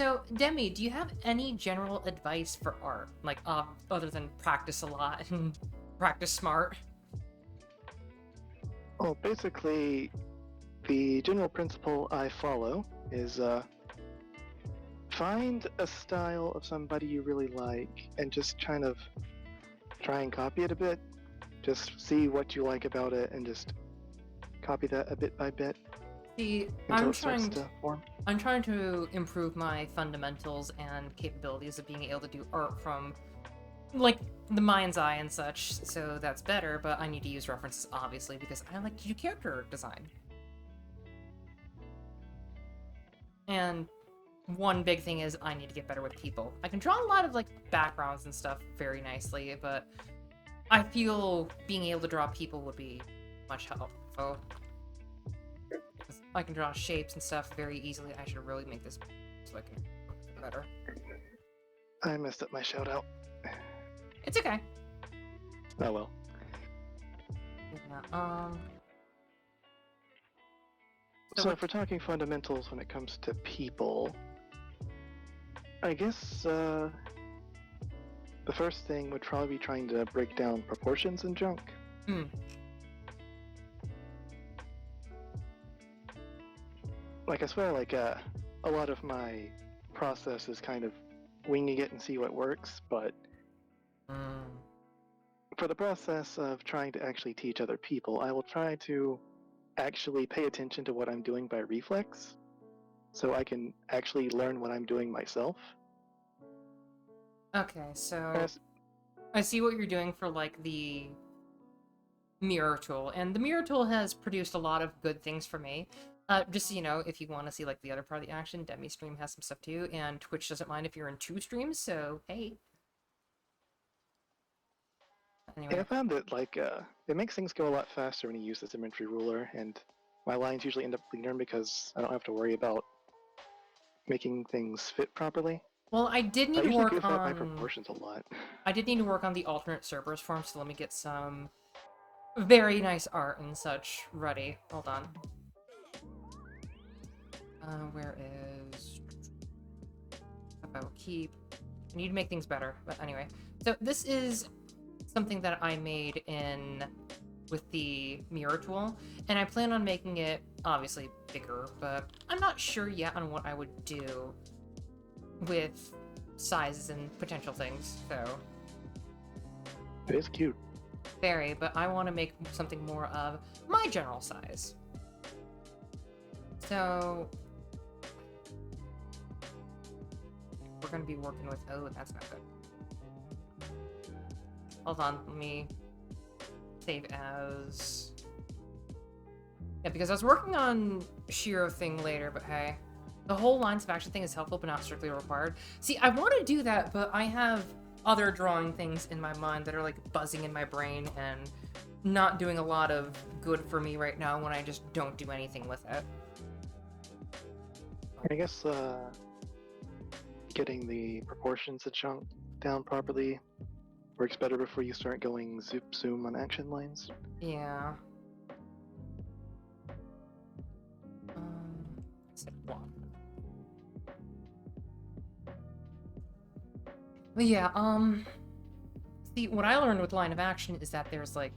So, Demi, do you have any general advice for art? Like, other than practice a lot and practice smart? Well, basically, the general principle I follow is find a style of somebody you really like and just kind of try and copy it a bit. Just see what you like about it and just copy that a bit by bit See, until it starts to form. I'm trying to improve my fundamentals and capabilities of being able to do art from, like, the mind's eye and such, so that's better, but I need to use references, obviously, because I like to do character design. And one big thing is I need to get better with people. I can draw a lot of, like, backgrounds and stuff very nicely, but I feel being able to draw people would be much helpful. I can draw shapes and stuff very easily. I should really make this so I can better. I messed up my shout out. It's okay. Oh well. Yeah, So if we're talking fundamentals when it comes to people, I guess the first thing would probably be trying to break down proportions and junk. Hmm. Like I swear, like a lot of my process is kind of winging it and see what works, but for the process of trying to actually teach other people, I will try to actually pay attention to what I'm doing by reflex, so I can actually learn what I'm doing myself. Okay, so I see what you're doing for, like, the mirror tool, and the mirror tool has produced a lot of good things for me. Just so you know, if you want to see, like, the other part of the action, Demi Stream has some stuff too, and Twitch doesn't mind if you're in 2 streams, so hey. Anyway. Yeah, I found that like it makes things go a lot faster when you use this inventory ruler, and my lines usually end up cleaner because I don't have to worry about making things fit properly. Well, I did I need to usually work goof up my on... proportions a lot. I did need to work on the alternate servers form, so let me get some very nice art and such ready. Hold on. Where is... I will keep... I need to make things better, but anyway. So this is something that I made in with the mirror tool, and I plan on making it obviously bigger, but I'm not sure yet on what I would do with sizes and potential things, so... It is cute. Very, but I want to make something more of my general size. So... we're going to be working with... Oh, that's not good. Hold on, let me save as... Yeah, because I was working on Shiro thing later, but hey. The whole lines of action thing is helpful, but not strictly required. See, I want to do that, but I have other drawing things in my mind that are, like, buzzing in my brain and not doing a lot of good for me right now when I just don't do anything with it. I guess getting the proportions of chunk down properly works better before you start going zoom on action lines. Yeah. Said block. But yeah, see, what I learned with line of action is that there's, like,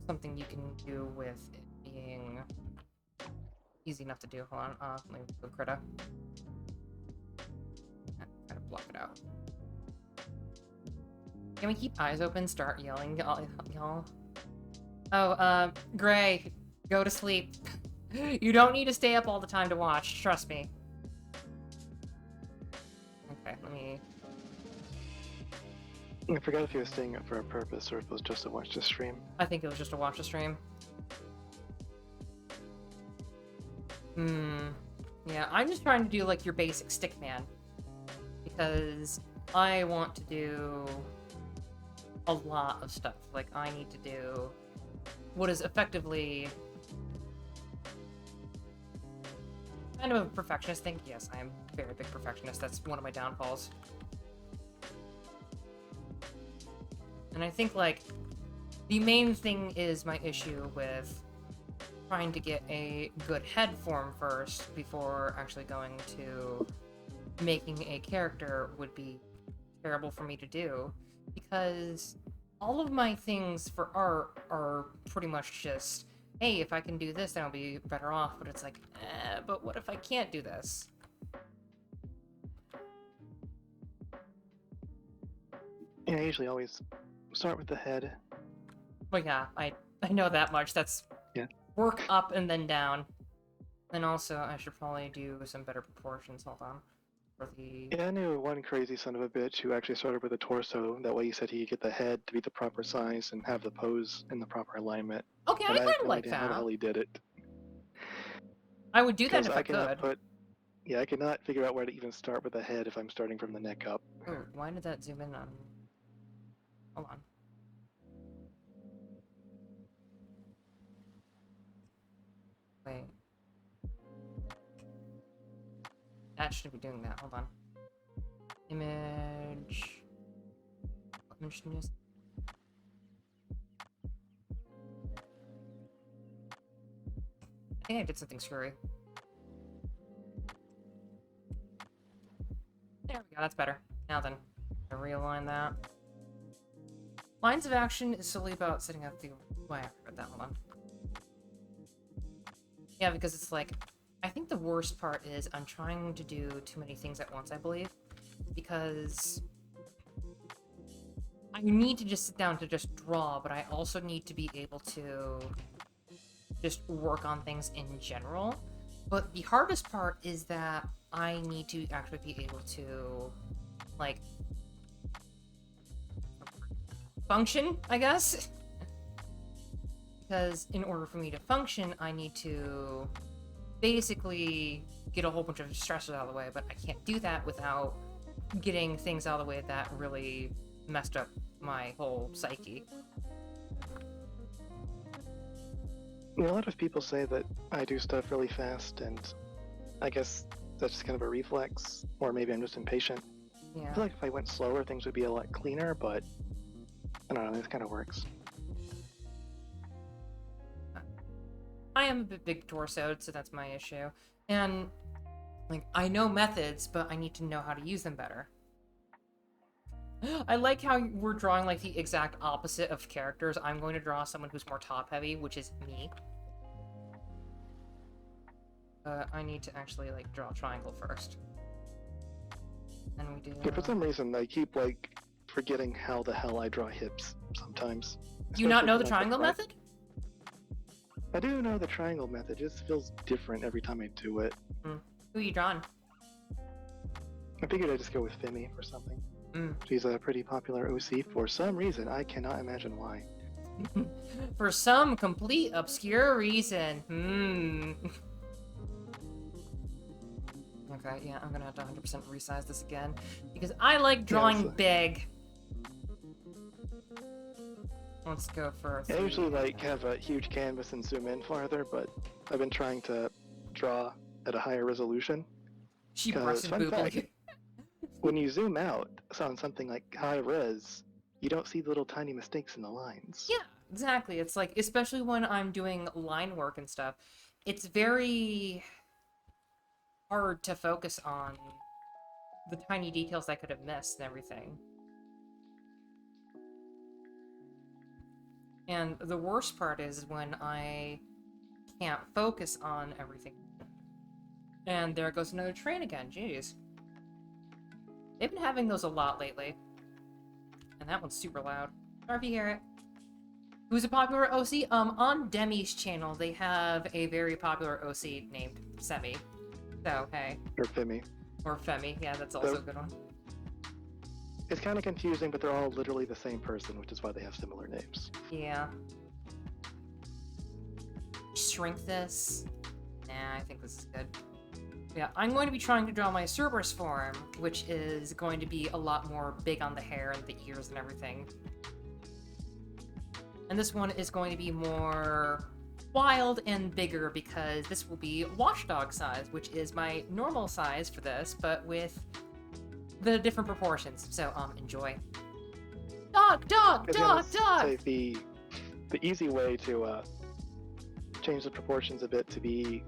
something you can do with it being easy enough to do. Hold on, let me go Krita. Kind of block it out. Can we keep eyes open? Start yelling, y'all. Oh, Gray, go to sleep. You don't need to stay up all the time to watch, trust me. Okay, let me... I forgot if he was staying up for a purpose or if it was just to watch the stream. I think it was just to watch the stream. Yeah, I'm just trying to do, like, your basic stick man. Because I want to do a lot of stuff. Like, I need to do what is effectively kind of a perfectionist thing. Yes, I am a very big perfectionist. That's one of my downfalls. And I think, like, the main thing is my issue with trying to get a good head form first before actually going to making a character would be terrible for me to do, because all of my things for art are pretty much just, hey, if I can do this, then I'll be better off. But it's like, but what if I can't do this? Yeah, I usually always start with the head. But yeah, I know that much. That's Yeah. work up and then down. And also, I should probably do some better proportions. Hold on. For the... Yeah, I knew one crazy son of a bitch who actually started with a torso. That way he said he could get the head to be the proper size and have the pose in the proper alignment. Okay, But I I kind have of no like idea how the that. hell he did it. I would do that Because if I could. I could not figure out where to even start with the head if I'm starting from the neck up. Oh, why did that zoom in on... Hold on. Wait. That shouldn't be doing that. Hold on. Image... What image did I use? I think I did something screwy. There we go, that's better. Now then, I realign that. Lines of action is solely about setting up the... Wait, I forgot that one. Yeah, because it's like... I think the worst part is I'm trying to do too many things at once, I believe. Because... I need to just sit down to just draw, but I also need to be able to... just work on things in general. But the hardest part is that I need to actually be able to, like, function, I guess? Because in order for me to function, I need to basically get a whole bunch of stressors out of the way, but I can't do that without getting things out of the way that really messed up my whole psyche. You know, a lot of people say that I do stuff really fast, and I guess that's just kind of a reflex, or maybe I'm just impatient. Yeah. I feel like if I went slower, things would be a lot cleaner, but I don't know, this kind of works. I am a bit big torsoed, so that's my issue. And, like, I know methods, but I need to know how to use them better. I like how we're drawing, like, the exact opposite of characters. I'm going to draw someone who's more top-heavy, which is me. I need to actually, like, draw a triangle first. And we do... Yeah, for some reason, I keep, like, forgetting how the hell I draw hips sometimes. Do you not know the Especially triangle when I method? I do know the triangle method, it just feels different every time I do it. Who are you drawing? I figured I'd just go with Femi for something. Mm. She's a pretty popular OC for some reason. I cannot imagine why. For some complete obscure reason. Okay, yeah, I'm gonna have to 100% resize this again. Because I like drawing big. Let's go for... I usually like have a huge canvas and zoom in farther, but I've been trying to draw at a higher resolution. She Because, breasted fun boob fact, like... when you zoom out on something like high res, you don't see the little tiny mistakes in the lines. Yeah, exactly. It's like, especially when I'm doing line work and stuff, it's very hard to focus on the tiny details I could have missed and everything. And the worst part is when I can't focus on everything. And there goes another train again, jeez. They've been having those a lot lately. And that one's super loud. Sorry if you hear it. Who's a popular OC? On Demi's channel, they have a very popular OC named Semi. So, hey. Or Femi. Or Femi, yeah, that's also a good one. It's kind of confusing, but they're all literally the same person, which is why they have similar names. Yeah. Shrink this. Nah, I think this is good. Yeah, I'm going to be trying to draw my Cerberus form, which is going to be a lot more big on the hair and the ears and everything. And this one is going to be more wild and bigger because this will be watchdog size, which is my normal size for this, but with the different proportions. So, enjoy. Dog! Say the easy way to change the proportions a bit to be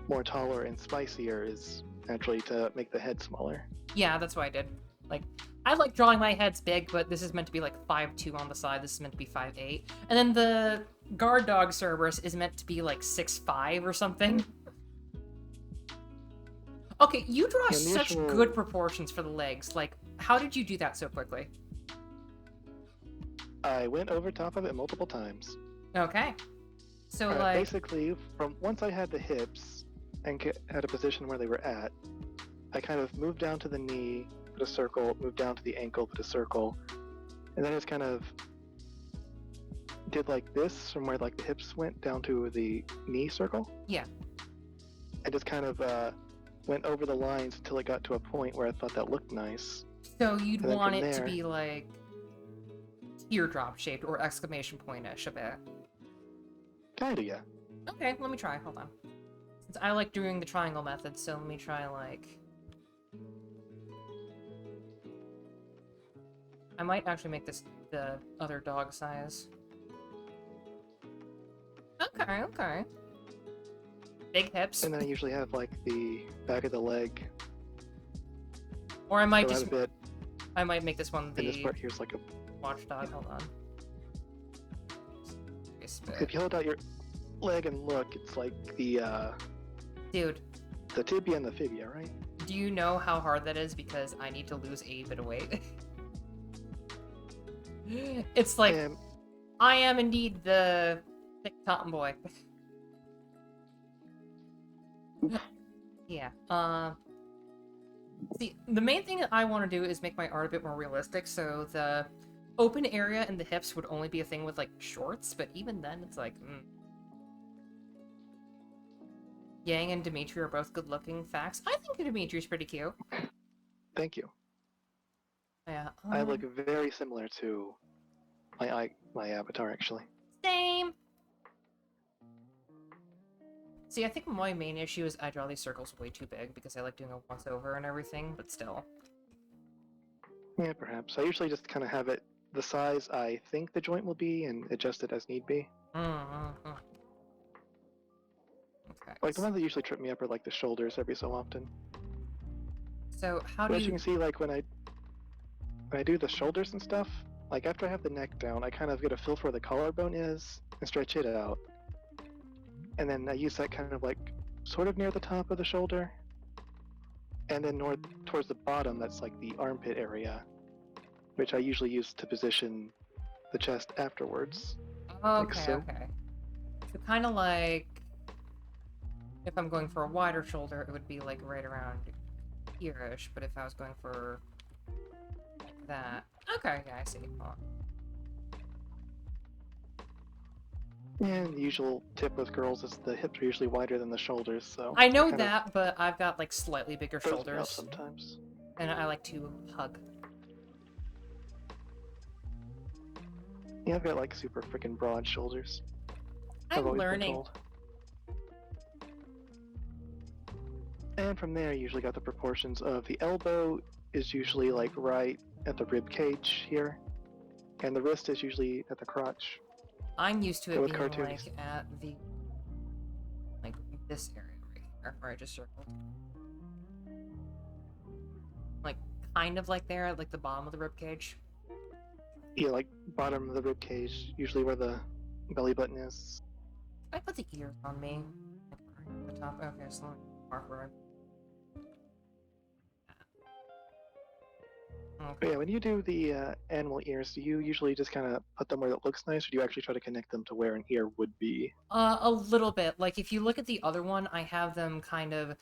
more taller and spicier is naturally to make the head smaller. Yeah, that's what I did. Like, I like drawing my heads big, but this is meant to be like 5'2" on the side. This is meant to be 5'8", and then the guard dog Cerberus is meant to be like 6'5" or something. Okay, you draw such good proportions for the legs. Like, how did you do that so quickly? I went over top of it multiple times. Okay. So, like... Basically, from once I had the hips and had a position where they were at, I kind of moved down to the knee, put a circle, moved down to the ankle, put a circle, and then just kind of did like this from where like the hips went down to the knee circle. Yeah. And just kind of went over the lines until it got to a point where I thought that looked nice. So you'd want it to be like teardrop shaped or exclamation point-ish a bit. Kinda, yeah. Okay, let me try. Hold on. Since I like doing the triangle method, so let me try like... I might actually make this the other dog size. Okay, okay. Big hips. And then I usually have like the back of the leg. Or I might just... I might make this one the... And this part here's like a... watchdog, hold on. If you hold out your leg and look, it's like the, Dude. The tibia and the fibia, right? Do you know how hard that is? Because I need to lose a bit of weight. It's like, I am indeed the thick cotton boy. Yeah, see, the main thing that I want to do is make my art a bit more realistic, so the open area in the hips would only be a thing with, like, shorts, but even then, it's like, Yang and Dimitri are both good-looking. Facts. I think Dimitri's pretty cute. Thank you. Yeah. I look very similar to my avatar, actually. Same! See, I think my main issue is I draw these circles way too big because I like doing a once-over and everything, but still. Yeah, perhaps. I usually just kind of have it the size I think the joint will be and adjust it as need be. Okay. Like, the ones that usually trip me up are, like, the shoulders every so often. So, how do you... As you can see, like, when I do the shoulders and stuff, like, after I have the neck down, I kind of get a feel for where the collarbone is and stretch it out. And then I use that kind of, like, sort of near the top of the shoulder. And then towards the bottom, that's, like, the armpit area, which I usually use to position the chest afterwards. Okay, like so. Okay. So, kind of like... If I'm going for a wider shoulder, it would be, like, right around here-ish, but if I was going for... like that... Okay, yeah, I see. Hold on. And the usual tip with girls is the hips are usually wider than the shoulders, so... I know that, but I've got, like, slightly bigger shoulders. Sometimes. And I like to hug. Yeah, I've got, like, super freaking broad shoulders. I'm learning. And from there, you usually got the proportions of the elbow is usually, like, right at the rib cage here. And the wrist is usually at the crotch. I'm used to it being, cartoons. like, at the... like, this area right here, where I just circled. Like, kind of like there, at, like, the bottom of the rib cage. Yeah, like, bottom of the rib cage, usually where the belly button is. I put the ears on me. Like, right at the top. Okay, so let me mark where Okay. But yeah, when you do the animal ears, do you usually just kind of put them where it looks nice, or do you actually try to connect them to where an ear would be? A little bit. Like, if you look at the other one, I have them kind of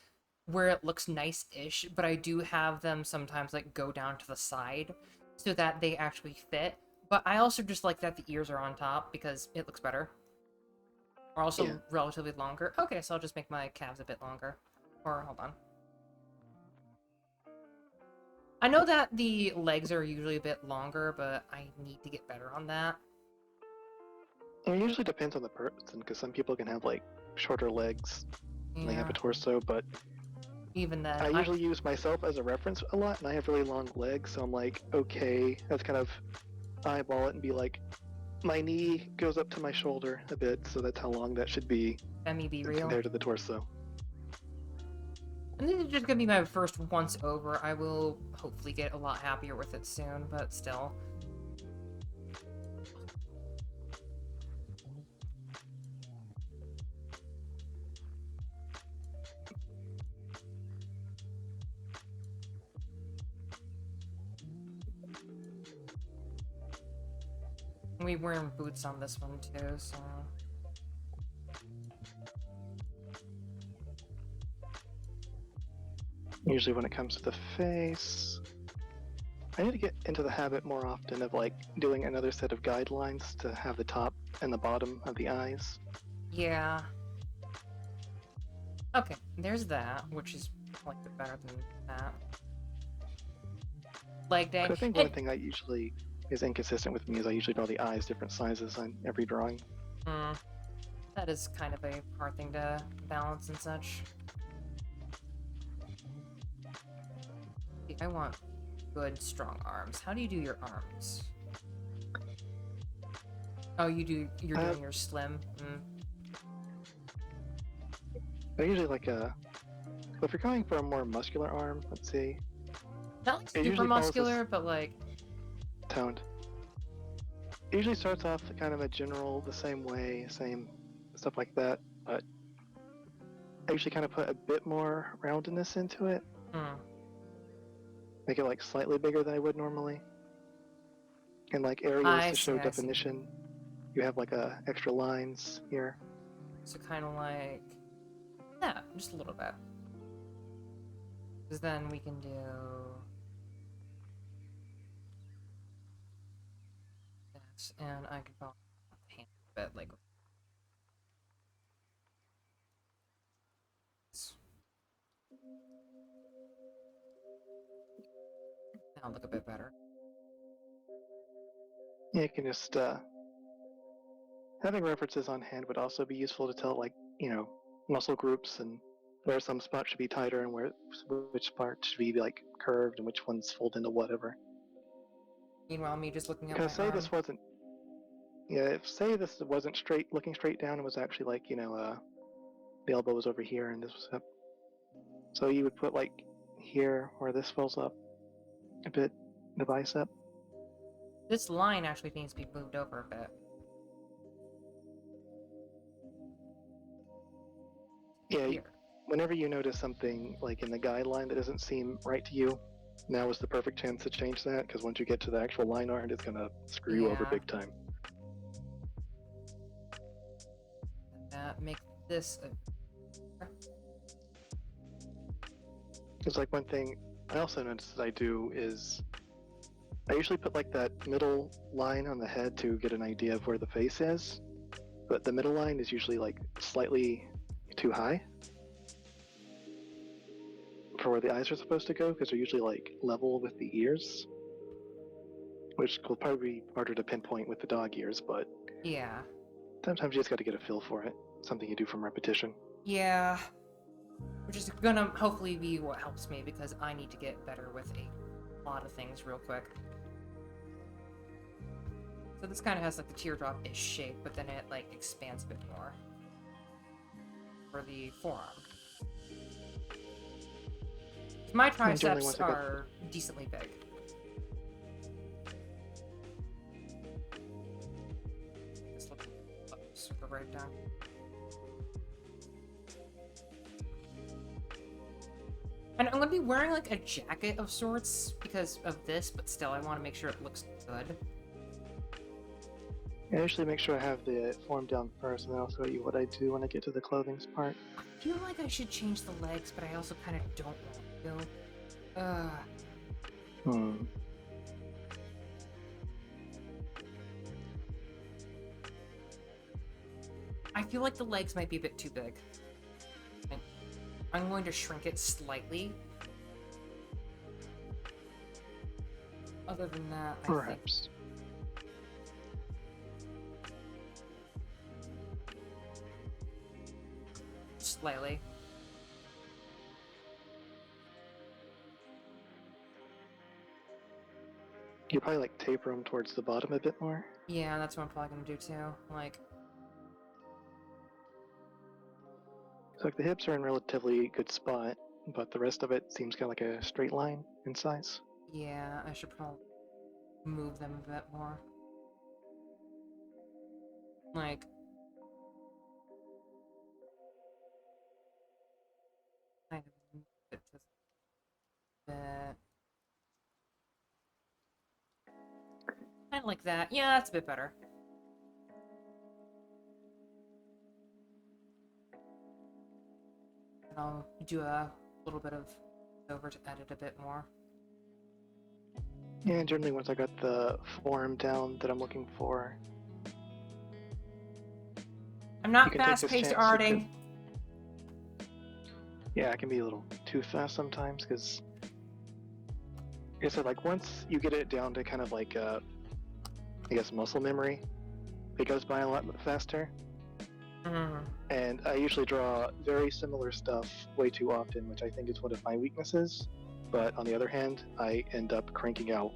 where it looks nice-ish, but I do have them sometimes, like, go down to the side so that they actually fit. But I also just like that the ears are on top because it looks better. Are also relatively longer. Okay, so I'll just make my calves a bit longer. Or, hold on. I know that the legs are usually a bit longer, but I need to get better on that. It usually depends on the person, because some people can have, like, shorter legs and they have a torso, but even then, I usually use myself as a reference a lot, and I have really long legs, so I'm like, okay, that's kind of eyeball it and be like, my knee goes up to my shoulder a bit, so that's how long that should be let me be real. compared to the torso. And this is just gonna be my first once over. I will hopefully get a lot happier with it soon, but still. We wearing boots on this one too, so... Usually when it comes to the face, I need to get into the habit more often of like doing another set of guidelines to have the top and the bottom of the eyes. Yeah. Okay, there's that, which is like a bit better than that. Leg day. But I think one thing I usually is inconsistent with me is I usually draw the eyes different sizes on every drawing. That is kind of a hard thing to balance and such. I want good, strong arms. How do you do your arms? Oh, you're doing your slim? I usually like if you're going for a more muscular arm, let's see. Not like super muscular, but like... toned. It usually starts off kind of a general, the same way, same stuff like that, but I usually kind of put a bit more roundedness into it. Make it like slightly bigger than I would normally. And like areas to show definition, you have like extra lines here. So kind of like... yeah, just a little bit. Because then we can do... this, and I could probably hand a bit, like... that'll look a bit better. Yeah, you can just, having references on hand would also be useful to tell, like, muscle groups and where some spots should be tighter and which parts should be, like, curved and which ones fold into whatever. Meanwhile, me just looking at my Because say this wasn't looking straight down and was actually like, the elbow was over here and this was up. So you would put like here where this fills up a bit, the bicep. This line actually needs to be moved over a bit. Yeah, whenever you notice something like in the guideline that doesn't seem right to you, now is the perfect chance to change that, because once you get to the actual line art, it's gonna screw you over big time. Make this a... It's like one thing I also noticed that I do is I usually put like that middle line on the head to get an idea of where the face is, but the middle line is usually like slightly too high for where the eyes are supposed to go, because they're usually like level with the ears, which will probably be harder to pinpoint with the dog ears, but yeah, sometimes you just got to get a feel for it. Something you do from repetition. Yeah, which is gonna hopefully be what helps me, because I need to get better with a lot of things real quick. So this kind of has like the teardrop-ish shape, but then it like expands a bit more for the forearm. My triceps are decently big. Just look super right down. And I'm gonna be wearing like a jacket of sorts because of this, but still I want to make sure it looks good. I usually make sure I have the form down first, and then I'll show you what I do when I get to the clothing part. I feel like I should change the legs, but I also kind of don't want to. I feel like the legs might be a bit too big. I'm going to shrink it slightly. Other than that, perhaps. Slightly. You probably like taper them towards the bottom a bit more. Yeah, that's what I'm probably gonna do too. Like the hips are in relatively good spot. but the rest of it seems kind of like a straight line in size. Yeah, I should probably move them a bit more. Like, kind of move it just a bit. Kind of like that. Yeah, that's a bit better. And I'll do a little bit of over to edit a bit more. Yeah, generally once I got the form down that I'm looking for, I'm you not can take this fast-paced chance to arting. yeah, I can be a little too fast sometimes because, like I said, like once you get it down to kind of like, I guess muscle memory, it goes by a lot faster. Mm. And I usually draw very similar stuff way too often, which I think is one of my weaknesses. But on the other hand, I end up cranking out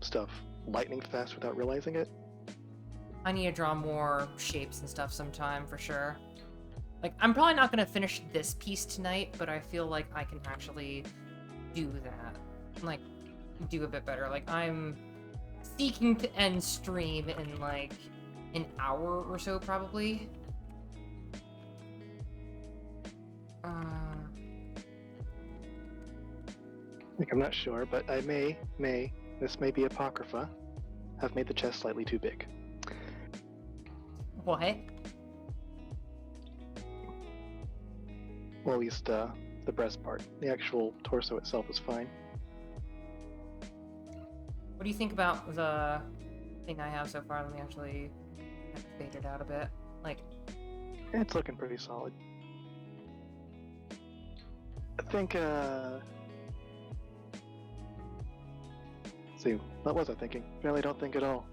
stuff lightning fast without realizing it. I need to draw more shapes and stuff sometime, for sure. Like, I'm probably not going to finish this piece tonight, but I feel like I can actually do that. Like, do a bit better. Like, I'm seeking to end stream in, like, an hour or so, probably. Like, I'm not sure, but I this may be Apocrypha, have made the chest slightly too big. What? Well, at least the breast part. The actual torso itself is fine. What do you think about the thing I have so far? Let me actually fade it out a bit. Like, It's looking pretty solid. I think, let's see, what was I thinking? Really don't think at all.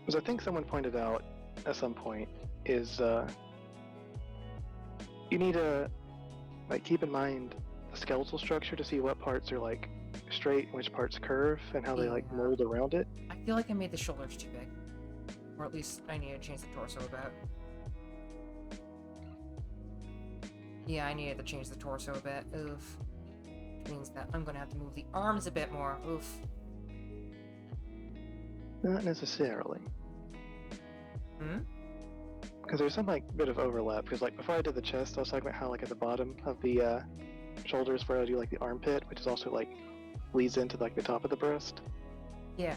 Because I think someone pointed out at some point is you need to like keep in mind the skeletal structure to see what parts are like straight and which parts curve and how they like Yeah. mold around it. I feel like I made the shoulders too big. Or at least I need to change the torso a bit. Yeah, I needed to change the torso a bit. Oof. Which means that I'm gonna have to move the arms a bit more. Oof. Not necessarily. Hmm? Because there's some like bit of overlap. Because like before I did the chest, I was talking about how like at the bottom of the shoulders where I do like the armpit, which is also like leads into like the top of the breast, Yeah.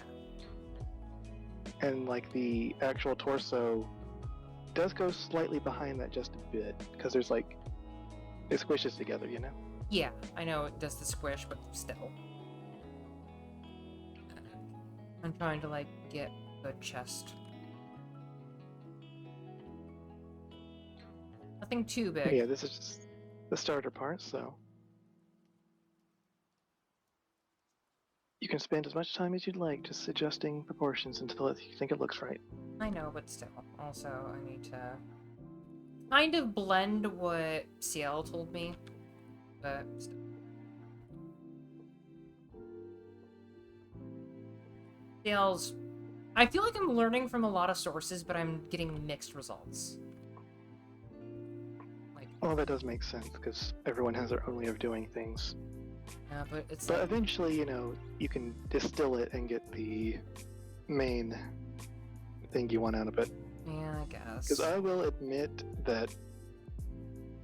and like the actual torso does go slightly behind that just a bit because there's like it squishes together, you know. Yeah, I know it does the squish, but still. I'm trying to, like, get the chest. Nothing too big. Yeah, this is just the starter part, so you can spend as much time as you'd like just adjusting proportions until you think it looks right. I know, but still. Also, I need to kind of blend what Ciel told me, but still. Ciel's... I feel like I'm learning from a lot of sources, but I'm getting mixed results. Like, Well, that does make sense because everyone has their own way of doing things. yeah, but it's But like... eventually, you know, you can distill it and get the main thing you want out of it. Yeah, I guess. Because I will admit that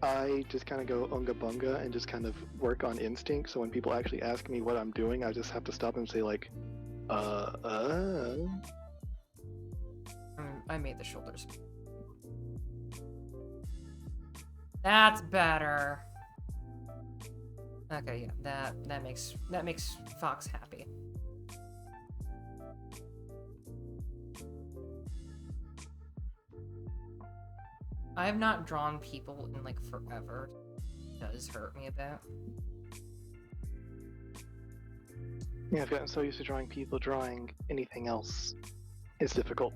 I just kind of go unga bunga and just kind of work on instinct. So when people actually ask me what I'm doing, I just have to stop and say like, I made the shoulders. That's better. Okay, yeah, that makes Fox happy. I have not drawn people in like forever. It does hurt me a bit. Yeah, I've gotten so used to drawing people, drawing anything else is difficult.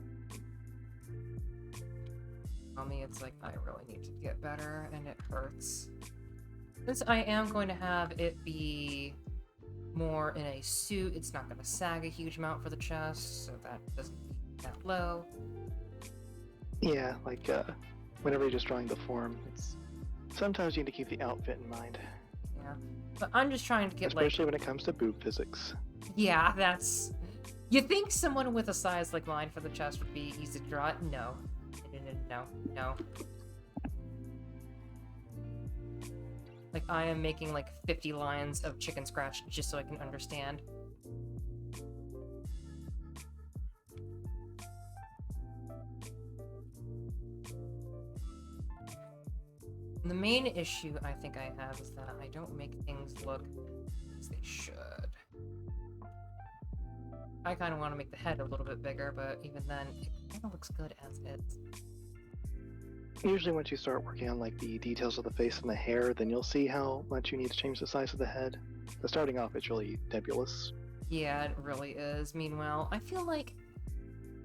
On me, it's like I really need to get better, and it hurts. Since I am going to have it be more in a suit, it's not going to sag a huge amount for the chest, so that doesn't be that low. Yeah, like whenever you're just drawing the form, sometimes you need to keep the outfit in mind. Yeah. But I'm just trying to get, especially when it comes to boob physics. Yeah, that's... You think someone with a size like mine for the chest would be easy to draw? No. No. Like, I am making, like, 50 lines of chicken scratch just so I can understand. The main issue I think I have is that I don't make things look as they should. I kind of want to make the head a little bit bigger, but even then, it kind of looks good as is. Usually once you start working on like the details of the face and the hair, then you'll see how much you need to change the size of the head. But starting off, it's really nebulous. Yeah, it really is. Meanwhile, I feel like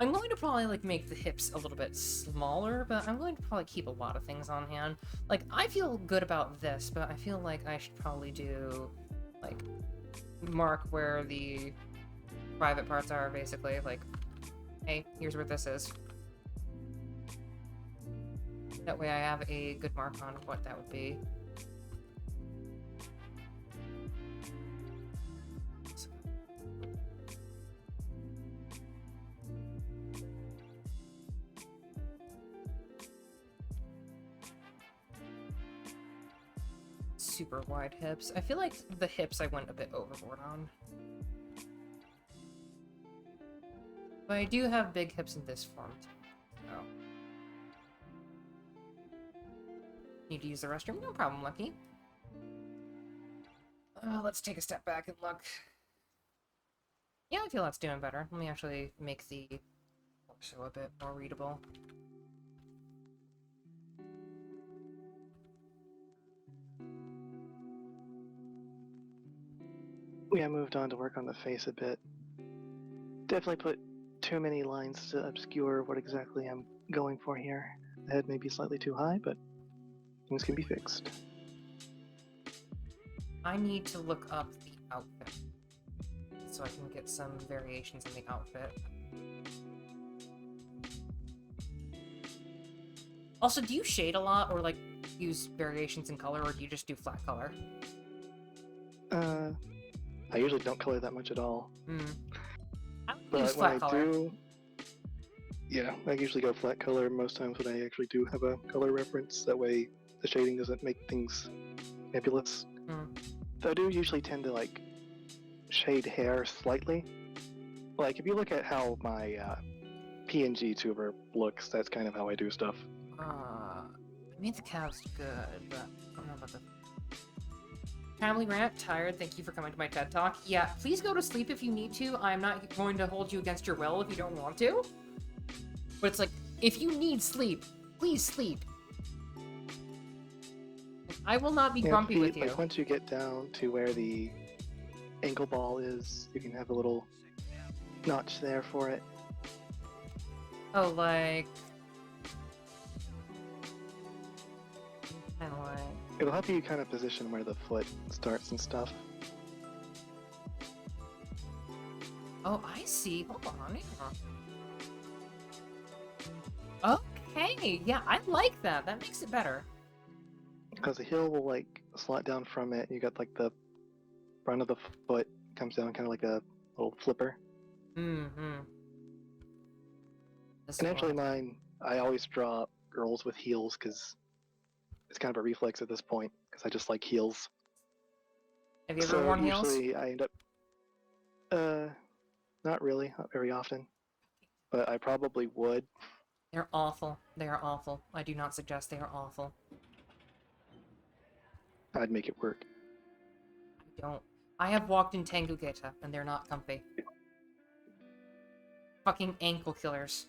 I'm going to probably, like, make the hips a little bit smaller, but I'm going to probably keep a lot of things on hand. Like, I feel good about this, but I feel like I should probably do, like, mark where the private parts are, basically. Like, hey, here's where this is. That way I have a good mark on what that would be. Super wide hips. I feel like the hips I went a bit overboard on. But I do have big hips in this form, too. So. Need to use the restroom? No problem, Lucky. Let's take a step back and look. Yeah, I feel that's doing better. Let me actually make the torso a bit more readable. Yeah, I moved on to work on the face a bit. Definitely put too many lines to obscure what exactly I'm going for here. The head may be slightly too high, but things can be fixed. I need to look up the outfit so I can get some variations in the outfit. Also, do you shade a lot or, like, use variations in color, or do you just do flat color? I usually don't color that much at all. I But use when flat I color. do, yeah, I usually go flat color most times when I actually do have a color reference. That way the shading doesn't make things nebulous. Though I do usually tend to, like, shade hair slightly. Like, if you look at how my PNG tuber looks, that's kind of how I do stuff. I mean, the calves good, but I don't know about the... Family rant, tired, thank you for coming to my TED Talk. Yeah, please go to sleep if you need to. I'm not going to hold you against your will if you don't want to. But it's like, if you need sleep, please sleep. I will not be grumpy with you. Like, once you get down to where the ankle ball is, you can have a little notch there for it. Oh, like... Kind of like... It'll help you kind of position where the foot starts and stuff. Oh, I see. Hold on. Yeah. Okay, yeah, I like that. That makes it better. Because the heel will, like, slot down from it. You got, like, the front of the foot comes down kind of like a little flipper. Mm-hmm. And actually mine, I always draw girls with heels because it's kind of a reflex at this point, because I just like heels. Have you ever worn heels? Usually I end up, not really, not very often, but I probably would. They're awful. They are awful. I do not suggest they are awful. I'd make it work. I don't. I have walked in Tengu Geta, and they're not comfy. Fucking ankle killers.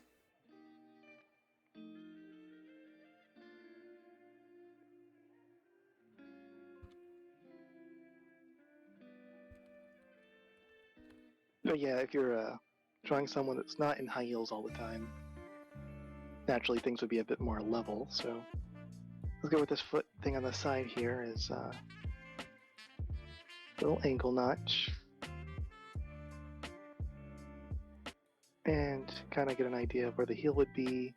But yeah, if you're drawing someone that's not in high heels all the time, naturally things would be a bit more level, so let's go with this foot thing on the side here is little ankle notch. And kind of get an idea of where the heel would be.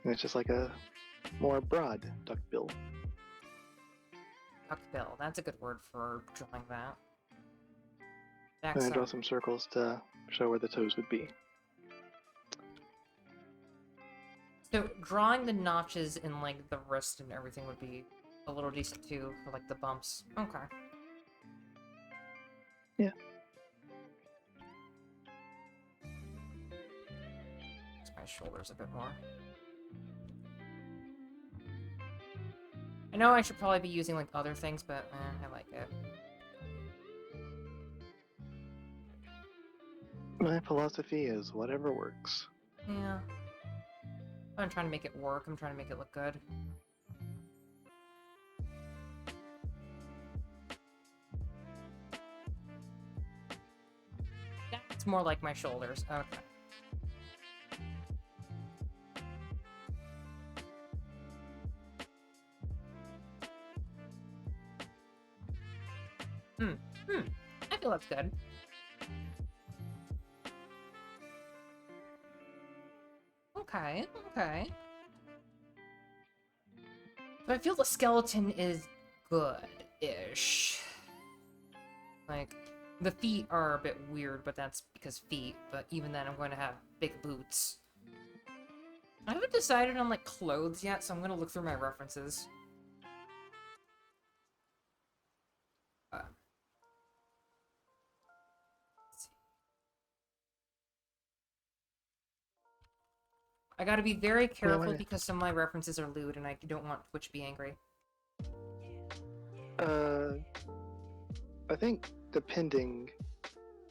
And it's just like a more broad duckbill. Duckbill. That's a good word for drawing that. And I draw some circles to show where the toes would be. So drawing the notches in like the wrist and everything would be a little decent too for like the bumps. Okay. Yeah. It's my shoulders a bit more. I know I should probably be using like other things, but I like it. My philosophy is whatever works. Yeah. I'm trying to make it work. I'm trying to make it look good. That's more like my shoulders. Okay. I feel that's good. Okay, okay. But I feel the skeleton is good-ish. Like, the feet are a bit weird, but that's because feet. But even then, I'm going to have big boots. I haven't decided on, like, clothes yet, so I'm going to look through my references. I gotta be very careful because some of my references are lewd and I don't want Twitch to be angry. I think depending,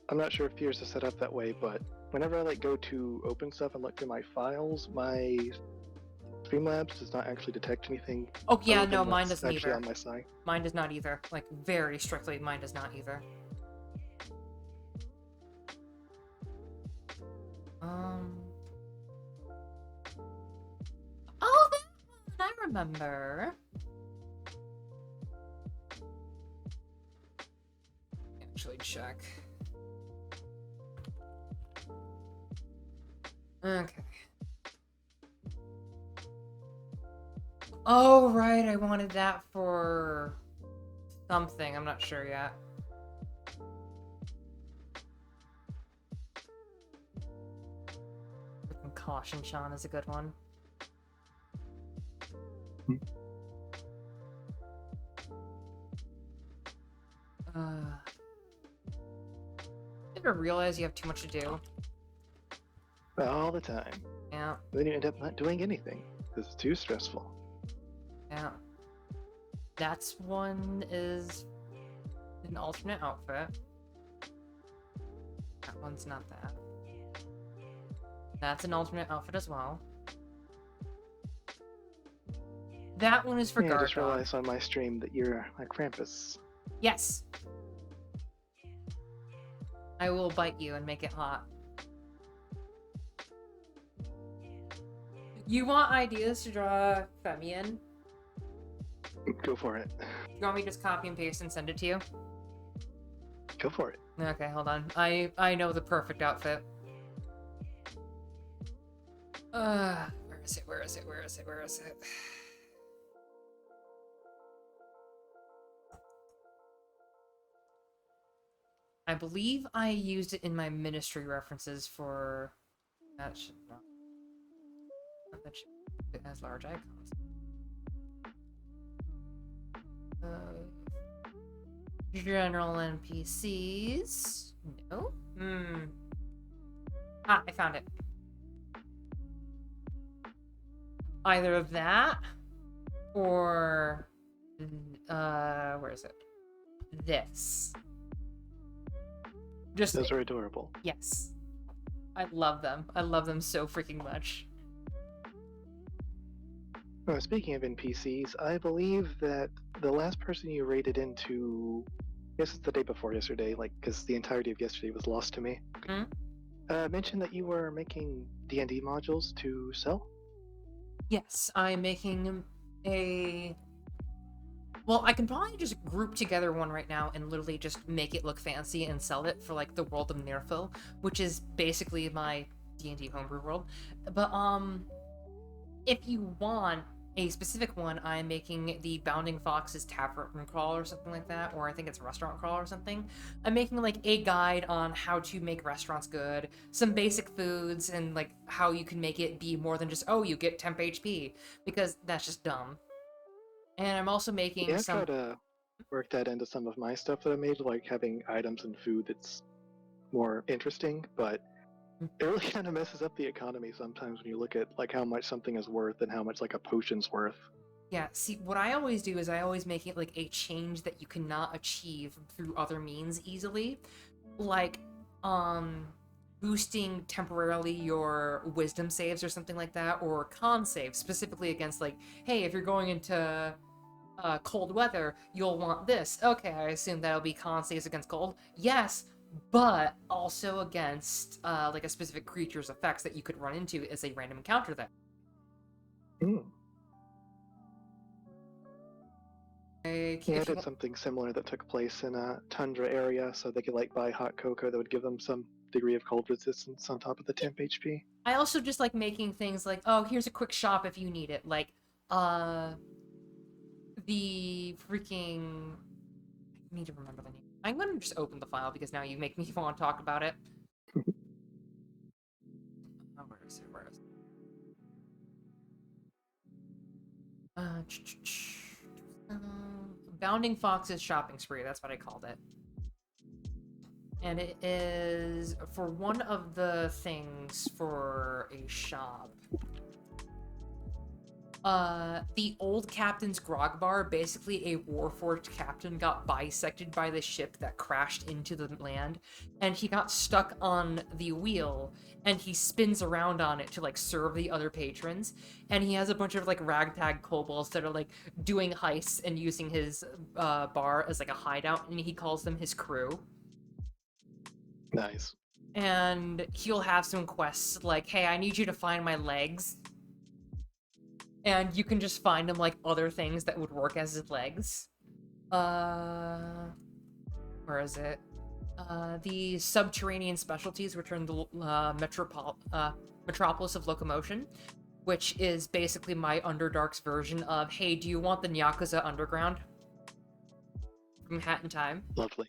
I'm not sure if yours is set up that way, but whenever I like go to open stuff and look through my files, my Streamlabs does not actually detect anything. Oh yeah, no, mine doesn't actually either. On my side. Mine does not either. Like, very strictly, mine does not either. Oh, that one! I remember. Actually, check. Okay. Oh, right, I wanted that for something. I'm not sure yet. Caution Sean is a good one. You ever realize you have too much to do? All the time. Yeah. Then you end up not doing anything because it's too stressful. Yeah. That's one is an alternate outfit. That one's not that. That's an alternate outfit as well. That one is for guard I just dog. realized on my stream that you're a Krampus. Yes. I will bite you and make it hot. You want ideas to draw Femian? Go for it. You want me to just copy and paste and send it to you? Go for it. Okay, hold on. I know the perfect outfit. Where is it? Where is it? Where is it? Where is it? I believe I used it in my ministry references for... That should not... That should... It has large icons. General NPCs... No? Ah, I found it. Either of that, or... where is it? This. Just Those are adorable. Yes. I love them. I love them so freaking much. Speaking of NPCs, I believe that the last person you raided into, yes, it's the day before yesterday, like, because the entirety of yesterday was lost to me, mentioned that you were making D&D modules to sell? Yes, I'm making a... Well, I can probably just group together one right now and literally just make it look fancy and sell it for, like, the world of Nirfil, which is basically my D&D homebrew world. But, if you want a specific one, I'm making the Bounding Fox's Tavern Crawl or something like that, or I think it's Restaurant Crawl or something. I'm making like a guide on how to make restaurants good, some basic foods, and like how you can make it be more than just, oh, you get temp HP, because that's just dumb. And I'm also making Yeah, I've some. tried to work that into some of my stuff that I made, like having items and food that's more interesting, but it really kind of messes up the economy sometimes when you look at like how much something is worth and how much like a potion's worth. Yeah, see, what I always do is I always make it like a change that you cannot achieve through other means easily. Like, um, boosting temporarily your wisdom saves or something like that, or con saves, specifically against, like, hey, if you're going into cold weather, you'll want this. Okay, I assume that'll be con saves against cold. Yes, but also against, like, a specific creature's effects that you could run into as a random encounter there. Mm. Like, Yeah, I if you did something similar that took place in a tundra area, so they could like buy hot cocoa that would give them some degree of cold resistance on top of the temp HP. I also just like making things like, oh, here's a quick shop if you need it. Like, uh, the freaking. I need to remember the name. I'm gonna just open the file because now you make me want to talk about it. Oh, where is it? Where is it? Uh, Bounding Fox's Shopping Spree, that's what I called it. And it is for one of the things for a shop. The old captain's grog bar, basically a warforged captain, got bisected by the ship that crashed into the land, and he got stuck on the wheel, and he spins around on it to, like, serve the other patrons, and he has a bunch of, like, ragtag kobolds that are, like, doing heists and using his, bar as, like, a hideout, and he calls them his crew. Nice. And he'll have some quests like, hey, I need you to find my legs, and you can just find him like other things that would work as his legs. Where is it? The subterranean specialties return the Metropolis of Locomotion, which is basically my Underdark's version of, hey, do you want the Nyakuza Underground from Hat in Time? Lovely.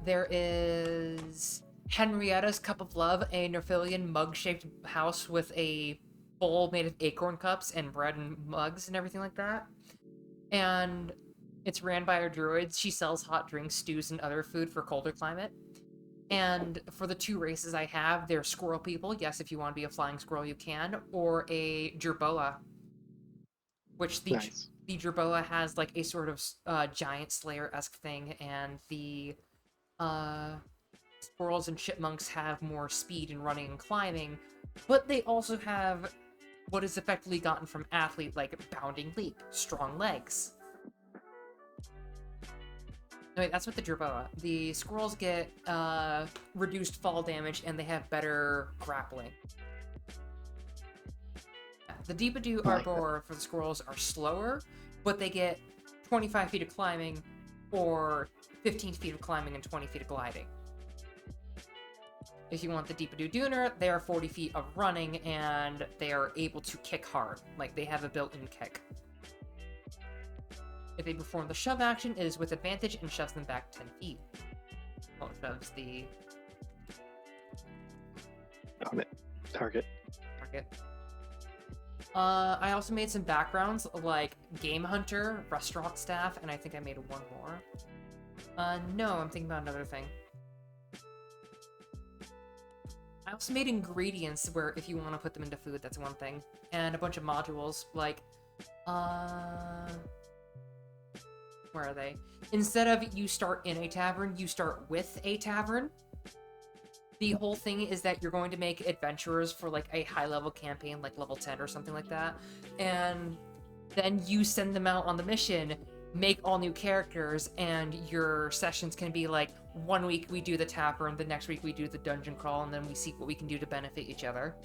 There is Henrietta's Cup of Love, a Nerfilian mug-shaped house with a bowl made of acorn cups and bread and mugs and everything like that. And it's ran by her druids. She sells hot drinks, stews, and other food for colder climate. And for the two races I have, they're squirrel people. Yes, if you want to be a flying squirrel, you can. Or a jerboa, which Nice. the jerboa has like a sort of giant slayer-esque thing, and the squirrels and chipmunks have more speed in running and climbing, but they also have what is effectively gotten from athlete, like bounding leap, strong legs. No, wait, that's what the jerboa. The squirrels get reduced fall damage, and they have better grappling. The Deepadu Arbor for the squirrels are slower, but they get 25 feet of climbing, or 15 feet of climbing and 20 feet of gliding. If you want the Deepadu Dooner, they are 40 feet of running, and they are able to kick hard. Like, they have a built-in kick. If they perform the shove action, it is with advantage and shoves them back 10 feet. Well, it shoves the Target. I also made some backgrounds, like Game Hunter, Restaurant Staff, and I think I made one more. No, I'm thinking about another thing. I also made ingredients where if you want to put them into food, that's one thing. And a bunch of modules, like, where are they? Instead of you start in a tavern, you start with a tavern. The whole thing is that you're going to make adventurers for, like, a high-level campaign, like level 10 or something like that. And then you send them out on the mission, make all new characters, and your sessions can be like, 1 week we do the tavern, the next week we do the dungeon crawl, and then we see what we can do to benefit each other.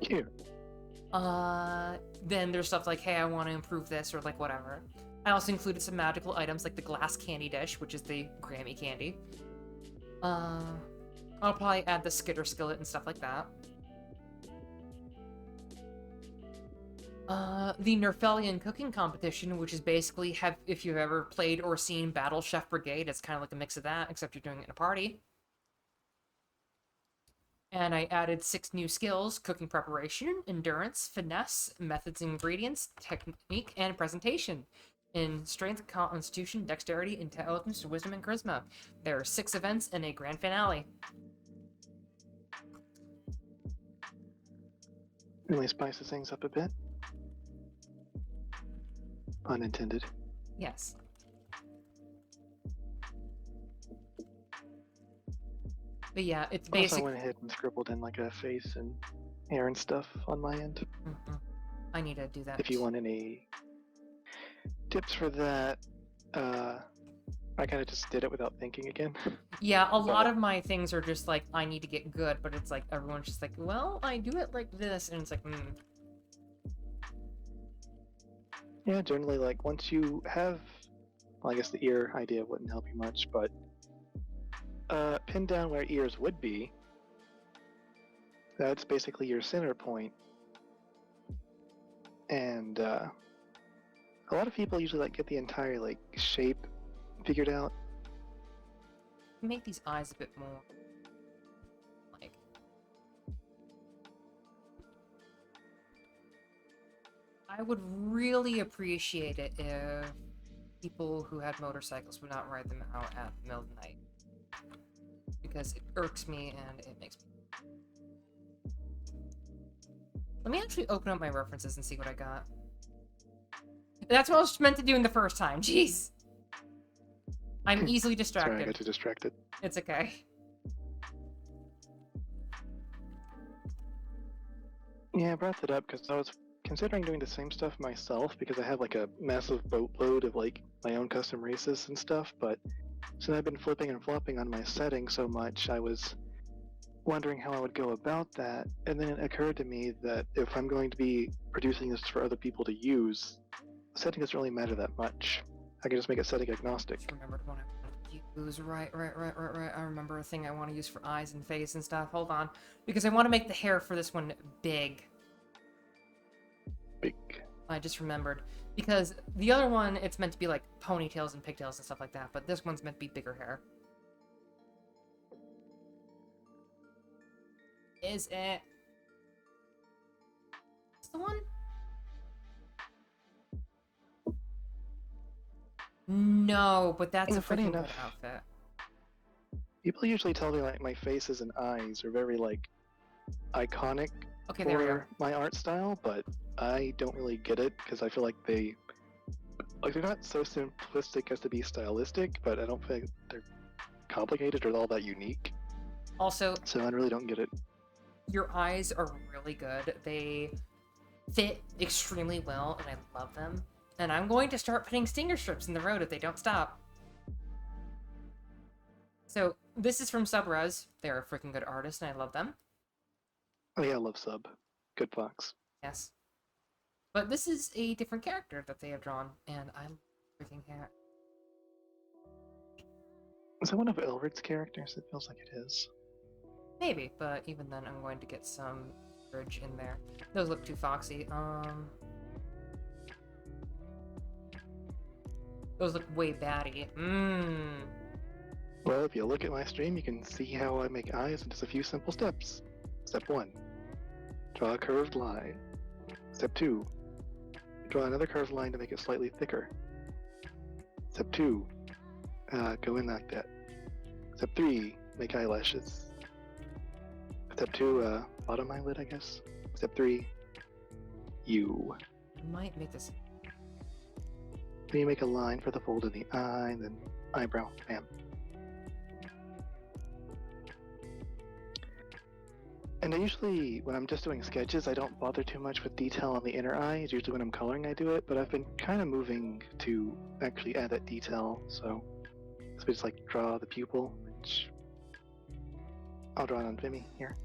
Cute. Then there's stuff like, hey, I want to improve this, or like whatever. I also included some magical items like the glass candy dish, which is the Grammy candy. I'll probably add the skitter skillet and stuff like that. The Nerfelian cooking competition, which is basically if you've ever played or seen Battle Chef Brigade, it's kind of like a mix of that, except you're doing it in a party. And I added 6 new skills: cooking preparation, endurance, finesse, methods and ingredients, technique, and presentation. In strength, constitution, dexterity, intelligence, wisdom, and charisma. There are 6 events and a grand finale. Really spices things up a bit. Unintended. Yes. But yeah, it's Also, I basic. went ahead and scribbled in like a face and hair and stuff on my end. I need to do that. If you want any tips for that, I kind of just did it without thinking again. Yeah, a lot of my things are just like, I need to get good, but it's like, everyone's just like, well, I do it like this, and it's like, Yeah, generally, like, once you have, well, I guess the ear idea wouldn't help you much, but pin down where ears would be. That's basically your center point. And a lot of people usually like get the entire like shape figured out. make these eyes a bit more, like, I would really appreciate it if people who had motorcycles would not ride them out at the middle of the night. Because it irks me and it makes me... Let me actually open up my references and see what I got. That's what I was meant to do in the first time. Jeez. I'm easily distracted. Sorry, I got you distracted. It's okay. Yeah, I brought that up because I was considering doing the same stuff myself because I have like a massive boatload of like my own custom races and stuff, but since I've been flipping and flopping on my settings so much, I was wondering how I would go about that, and then it occurred to me that if I'm going to be producing this for other people to use, the setting doesn't really matter that much. I can just make it setting agnostic. Just remembered what I want to use. Right. I remember a thing I want to use for eyes and face and stuff. Hold on. Because I want to make the hair for this one big. Big. I just remembered. Because the other one, it's meant to be like ponytails and pigtails and stuff like that, but this one's meant to be bigger hair. Is it? Is the one? No, but that's a funny freaking good enough, outfit. people usually tell me like my faces and eyes are very like iconic Okay, there we go. for my art style, but I don't really get it because I feel like they're not so simplistic as to be stylistic, but I don't think they're complicated or all that unique. Also, so I really don't get it. Your eyes are really good. They fit extremely well, and I love them. And I'm going to start putting stinger strips in the road if they don't stop. So, this is from Subrez. They're a freaking good artist, and I love them. Oh yeah, I love Sub. Good fox. Yes. But this is a different character that they have drawn, and I love freaking hair. Is that one of Elred's characters? It feels like it is. Maybe, but even then, I'm going to get some bridge in there. Those look too foxy. Those look way batty. Well, if you look at my stream, you can see how I make eyes in just a few simple steps. Step 1. Draw a curved line. Step 2. Draw another curved line to make it slightly thicker. Step 2. Go in like that. Step 3. Make eyelashes. Step 2. Bottom eyelid, I guess. Step 3. You. I might make this... Then you make a line for the fold in the eye, then eyebrow. Bam. And I usually, when I'm just doing sketches, I don't bother too much with detail on the inner eye. It's usually when I'm coloring I do it, but I've been kind of moving to actually add that detail. So just like draw the pupil, which I'll draw it on Vimy here.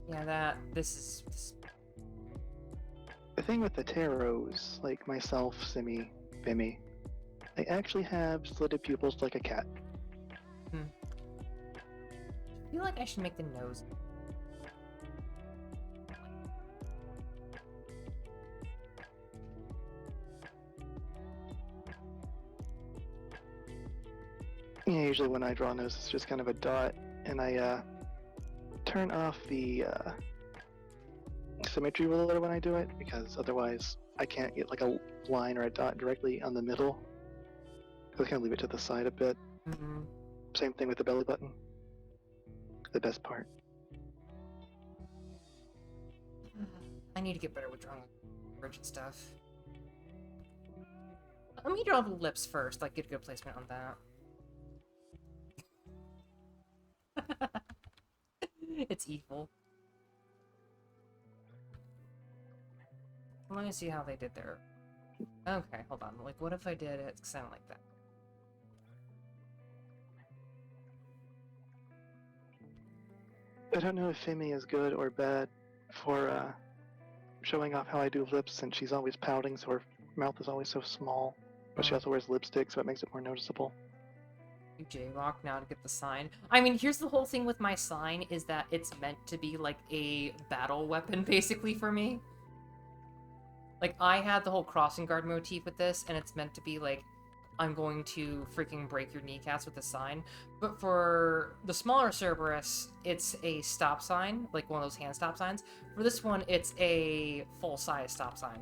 Yeah, this is... The thing with the tarots, like myself, Simi, Vimy, they actually have slitted pupils like a cat. I feel like I should make the nose. Yeah, usually when I draw a nose, it's just kind of a dot, and I turn off the symmetry ruler when I do it, because otherwise I can't get like a line or a dot directly on the middle. So I kind of leave it to the side a bit. Mm-hmm. Same thing with the belly button. The best part. I need to get better with drawing rigid stuff. Let me draw the lips first, like get a good placement on that. It's evil. Let me see how they did there. Okay, hold on. Like, what if I did it sound like that? I don't know if Femi is good or bad for showing off how I do lips, since she's always pouting, so her mouth is always so small. But she also wears lipstick, so it makes it more noticeable. You jaywalk now to get the sign. I mean, here's the whole thing with my sign, is that it's meant to be like a battle weapon, basically, for me. Like, I had the whole crossing guard motif with this, and it's meant to be like, I'm going to freaking break your kneecaps with the sign. But for the smaller Cerberus, it's a stop sign, like one of those hand stop signs. For this one, it's a full-size stop sign.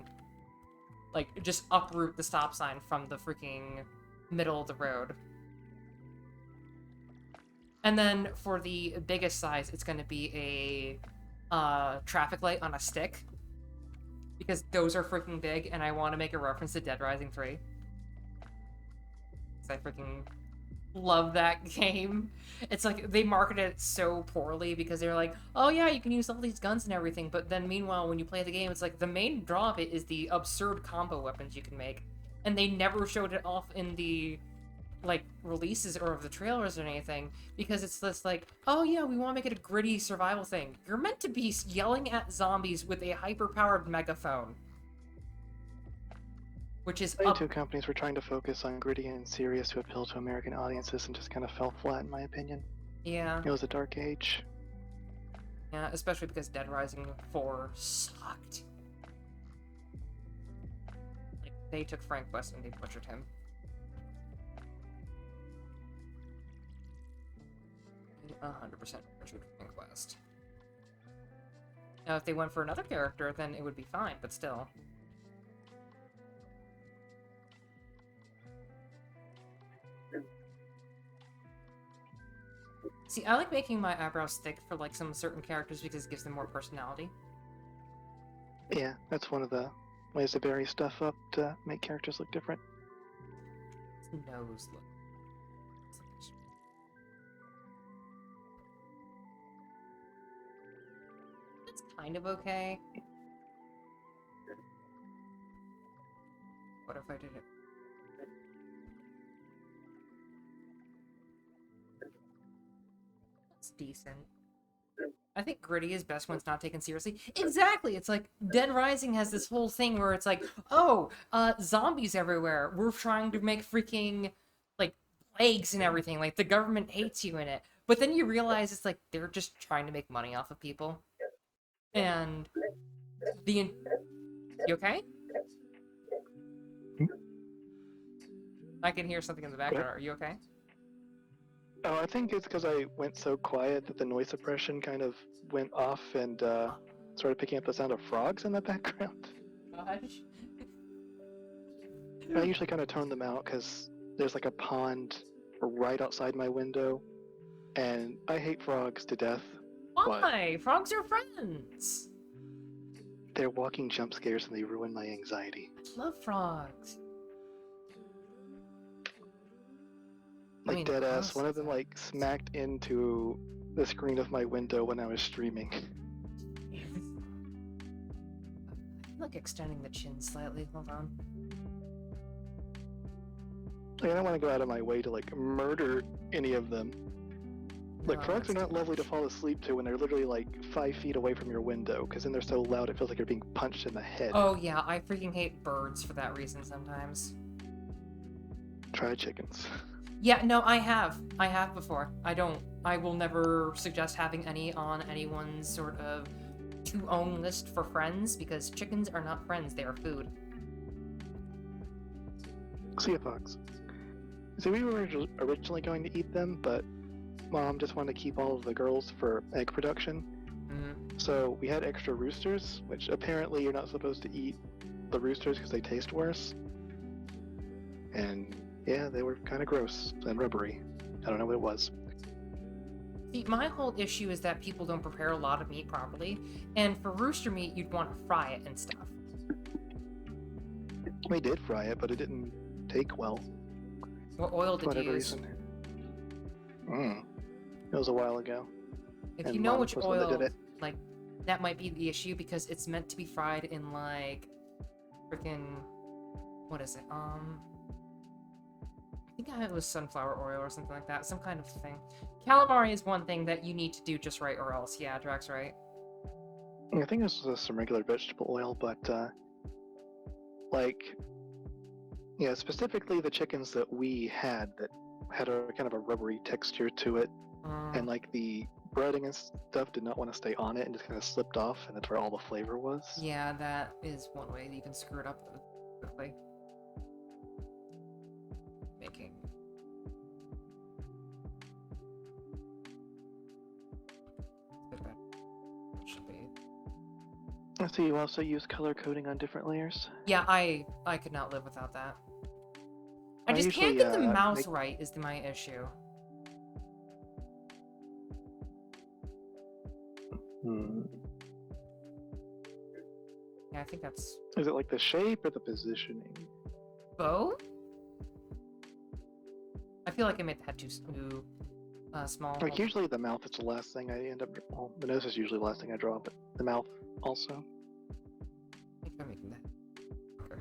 Like, just uproot the stop sign from the freaking middle of the road. And then for the biggest size, it's going to be a traffic light on a stick. Because those are freaking big, and I want to make a reference to Dead Rising 3. Because I freaking love that game. It's like, they marketed it so poorly because they're like, oh yeah, you can use all these guns and everything, but then meanwhile, when you play the game, it's like, the main draw of it is the absurd combo weapons you can make. And they never showed it off in the, like, releases or of the trailers or anything, because it's this like, oh yeah, we want to make it a gritty survival thing. You're meant to be yelling at zombies with a hyper-powered megaphone. Which is The two companies were trying to focus on gritty and serious to appeal to American audiences, and just kind of fell flat, in my opinion. Yeah. It was a dark age. Yeah, especially because Dead Rising 4 sucked. Like, they took Frank West and they butchered him. 100% butchered Frank West. Now, if they went for another character, then it would be fine, but still. See, I like making my eyebrows thick for, like, some certain characters because it gives them more personality. Yeah, that's one of the ways to vary stuff up to make characters look different. His nose look. It's kind of okay. What if I did it? That's decent. I think gritty is best when it's not taken seriously. Exactly! It's like, Dead Rising has this whole thing where it's like, oh, zombies everywhere. We're trying to make freaking, like, plagues and everything. Like, the government hates you in it. But then you realize it's like, they're just trying to make money off of people. And you okay? I can hear something in the background. Are you okay? Oh, I think it's because I went so quiet that the noise suppression kind of went off and started picking up the sound of frogs in the background. Gosh. I usually kind of tone them out because there's like a pond right outside my window, and I hate frogs to death. Why? Frogs are friends! They're walking jump scares and they ruin my anxiety. I love frogs. Like, dead ass, one of them like smacked into the screen of my window when I was streaming. I'm like extending the chin slightly, hold on. Like, I don't want to go out of my way to like murder any of them. Like, frogs are not lovely to fall asleep to when they're literally like 5 feet away from your window, because then they're so loud it feels like you're being punched in the head. Oh yeah, I freaking hate birds for that reason sometimes. Try chickens. Yeah, no, I have. I have before. I will never suggest having any on anyone's sort of to-own list for friends, because chickens are not friends, they are food. See a fox. See, we were originally going to eat them, but Mom just wanted to keep all of the girls for egg production. Mm-hmm. So we had extra roosters, which apparently you're not supposed to eat the roosters because they taste worse. And yeah, they were kind of gross and rubbery. I don't know what it was. See, my whole issue is that people don't prepare a lot of meat properly, and for rooster meat, you'd want to fry it and stuff. We did fry it, but it didn't take well. What oil did you use? Reason. It was a while ago. If you know which oil, like, that might be the issue, because it's meant to be fried in, like, freaking, what is it, I think it was sunflower oil or something like that, some kind of thing. Calamari is one thing that you need to do just right, or else, yeah, Drax, right? I think this was some regular vegetable oil, but, like, yeah, specifically the chickens that we had that had a kind of a rubbery texture to it, and, like, the breading and stuff did not want to stay on it and just kind of slipped off, and that's where all the flavor was. Yeah, that is one way that you can screw it up quickly. Making. I see you also use color coding on different layers. Yeah, I could not live without that. I just can't get the mouse right is my issue. Yeah, I think that's... Is it like the shape or the positioning? Both? I feel like I made the head too small. Like, usually the mouth is the last thing I end up... Well, the nose is usually the last thing I draw, but the mouth also. I think I'm making that. Okay.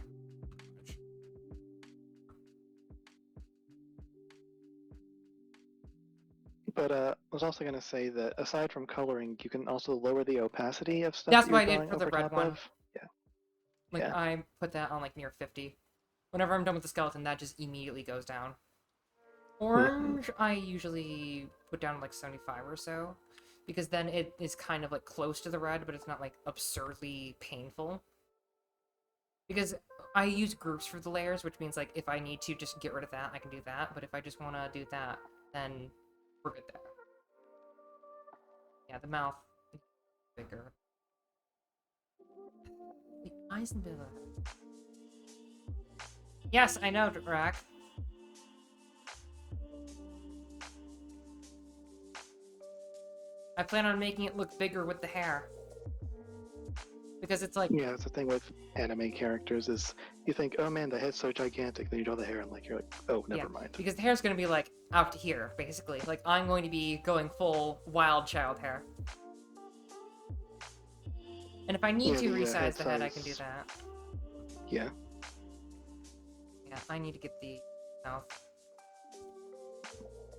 But I was also going to say that aside from coloring, you can also lower the opacity of stuff. That's what I did for the red one. Yeah. Like, yeah. I put that on, like, near 50. Whenever I'm done with the skeleton, that just immediately goes down. Orange, I usually put down, like, 75 or so. Because then it is kind of, like, close to the red, but it's not, like, absurdly painful. Because I use groups for the layers, which means, like, if I need to just get rid of that, I can do that. But if I just want to do that, then we're good there. Yeah, the mouth is bigger. The eyes and bit. Yes, I know, Drac. I plan on making it look bigger with the hair. Because it's like... Yeah, that's the thing with anime characters is you think, oh man, the head's so gigantic, then you draw the hair and like you're like, oh, never mind. Because the hair's gonna be like out to here, basically. Like I'm going to be going full wild child hair. And if I need to resize the head, I can do that. Yeah. Yeah, I need to get the mouth.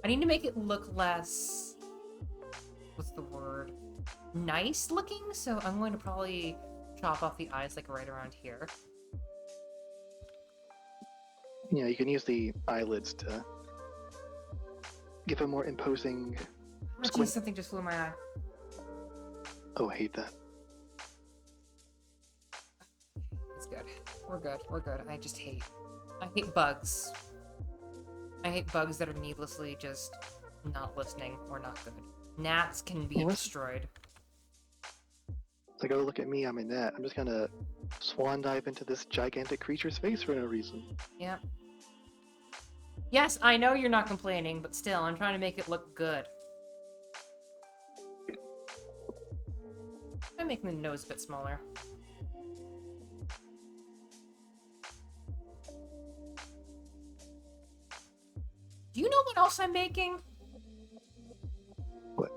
I need to make it look less... What's the word? Nice looking, so I'm going to probably chop off the eyes like right around here. Yeah, you can use the eyelids to give a more imposing Geez, something just flew in my eye. Oh, I hate that. It's good. We're good. We're good. I hate bugs. I hate bugs that are needlessly just not listening or not good. Gnats can be destroyed. Like, oh, look at me, I'm a gnat. I'm just gonna swan dive into this gigantic creature's face for no reason. Yep. Yes, I know you're not complaining, but still, I'm trying to make it look good. I'm making the nose a bit smaller. Do you know what else I'm making? What?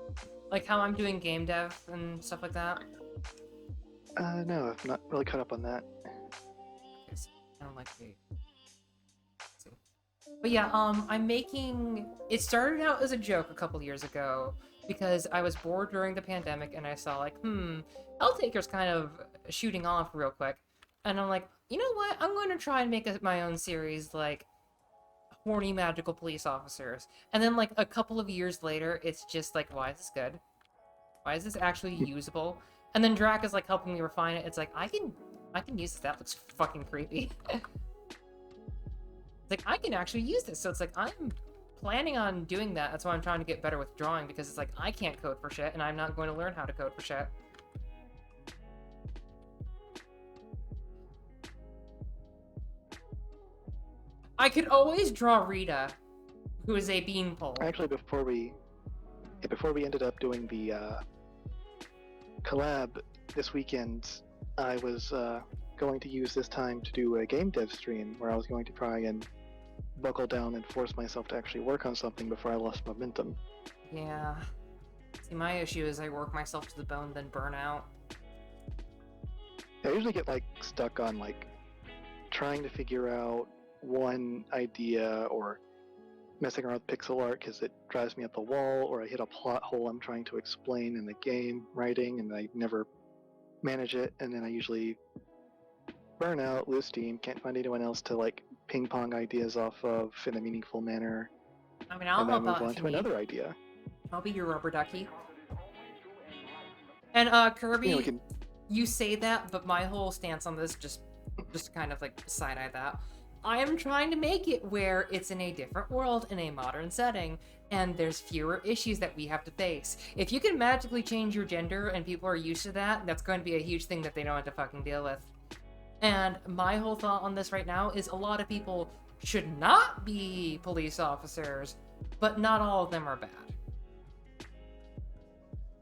Like how I'm doing game dev and stuff like that? No, I've not really caught up on that. I don't like the... But yeah, I'm making... It started out as a joke a couple years ago, because I was bored during the pandemic, and I saw, like, Helltaker's kind of shooting off real quick. And I'm like, you know what? I'm going to try and make my own series, like, horny magical police officers. And then, like, a couple of years later, it's just like, why is this good? Why is this actually usable? And then Drac is, like, helping me refine it. It's like, I can use this. That looks fucking creepy. It's like, I can actually use this. So it's like, I'm planning on doing that. That's why I'm trying to get better with drawing, because it's like, I can't code for shit, and I'm not going to learn how to code for shit. I could always draw Rita, who is a beanpole. Actually, before we ended up doing the collab this weekend, I was going to use this time to do a game dev stream where I was going to try and buckle down and force myself to actually work on something before I lost momentum. Yeah. See, my issue is I work myself to the bone, then burn out. I usually get like stuck on like trying to figure out one idea or messing around with pixel art because it drives me up the wall, or I hit a plot hole I'm trying to explain in the game writing and I never manage it, and then I usually burn out, lose steam, can't find anyone else to like ping pong ideas off of in a meaningful manner, I mean, I'll and then help move out on if you to need. another idea. I'll be your rubber ducky. And Kirby, You know, we can... you say that, but my whole stance on this, just kind of like side-eye that, I am trying to make it where it's in a different world, in a modern setting, and there's fewer issues that we have to face. If you can magically change your gender and people are used to that, that's going to be a huge thing that they don't have to fucking deal with. And my whole thought on this right now is a lot of people should not be police officers, but not all of them are bad.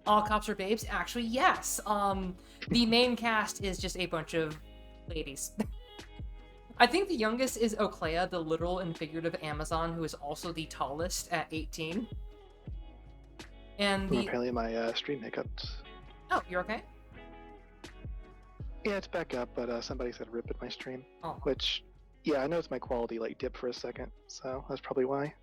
All cops are babes? Actually, yes. The main cast is just a bunch of ladies. I think the youngest is Oclea, the literal and figurative Amazon, who is also the tallest at 18. And the... Apparently my stream hiccups. Oh, you're okay? Yeah, it's back up, but somebody said rip at my stream. Oh. Which, yeah, I know it's my quality like dipped for a second, so that's probably why.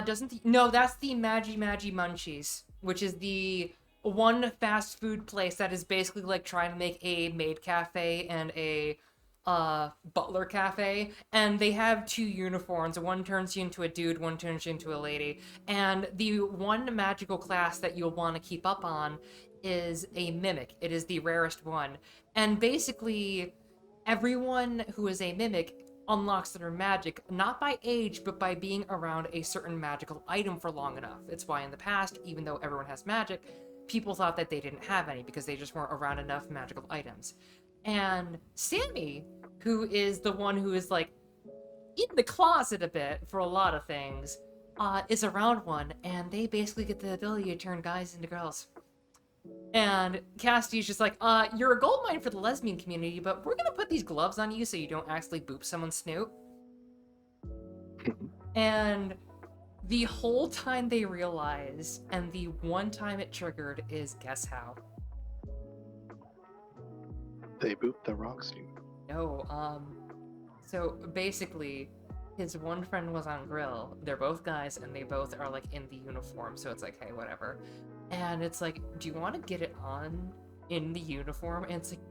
Doesn't the... No, that's the Magi Munchies, which is the one fast food place that is basically like trying to make a maid cafe and a butler cafe, and they have two uniforms. One turns you into a dude, one turns you into a lady. And the one magical class that you'll want to keep up on is a mimic. It is the rarest one. And basically, everyone who is a mimic unlocks their magic, not by age, but by being around a certain magical item for long enough. It's why in the past, even though everyone has magic, people thought that they didn't have any because they just weren't around enough magical items. And Sammy, who is the one who is like in the closet a bit for a lot of things, is around one, and they basically get the ability to turn guys into girls. And Cassie's just like, you're a goldmine for the lesbian community, but we're gonna put these gloves on you so you don't actually boop someone's snoot. And the whole time they realize, and the one time it triggered, is guess how? They booped the wrong snoot. No, so basically, his one friend was on Grill. They're both guys, and they both are, like, in the uniform, so it's like, hey, whatever. And it's like, do you want to get it on in the uniform? And it's like,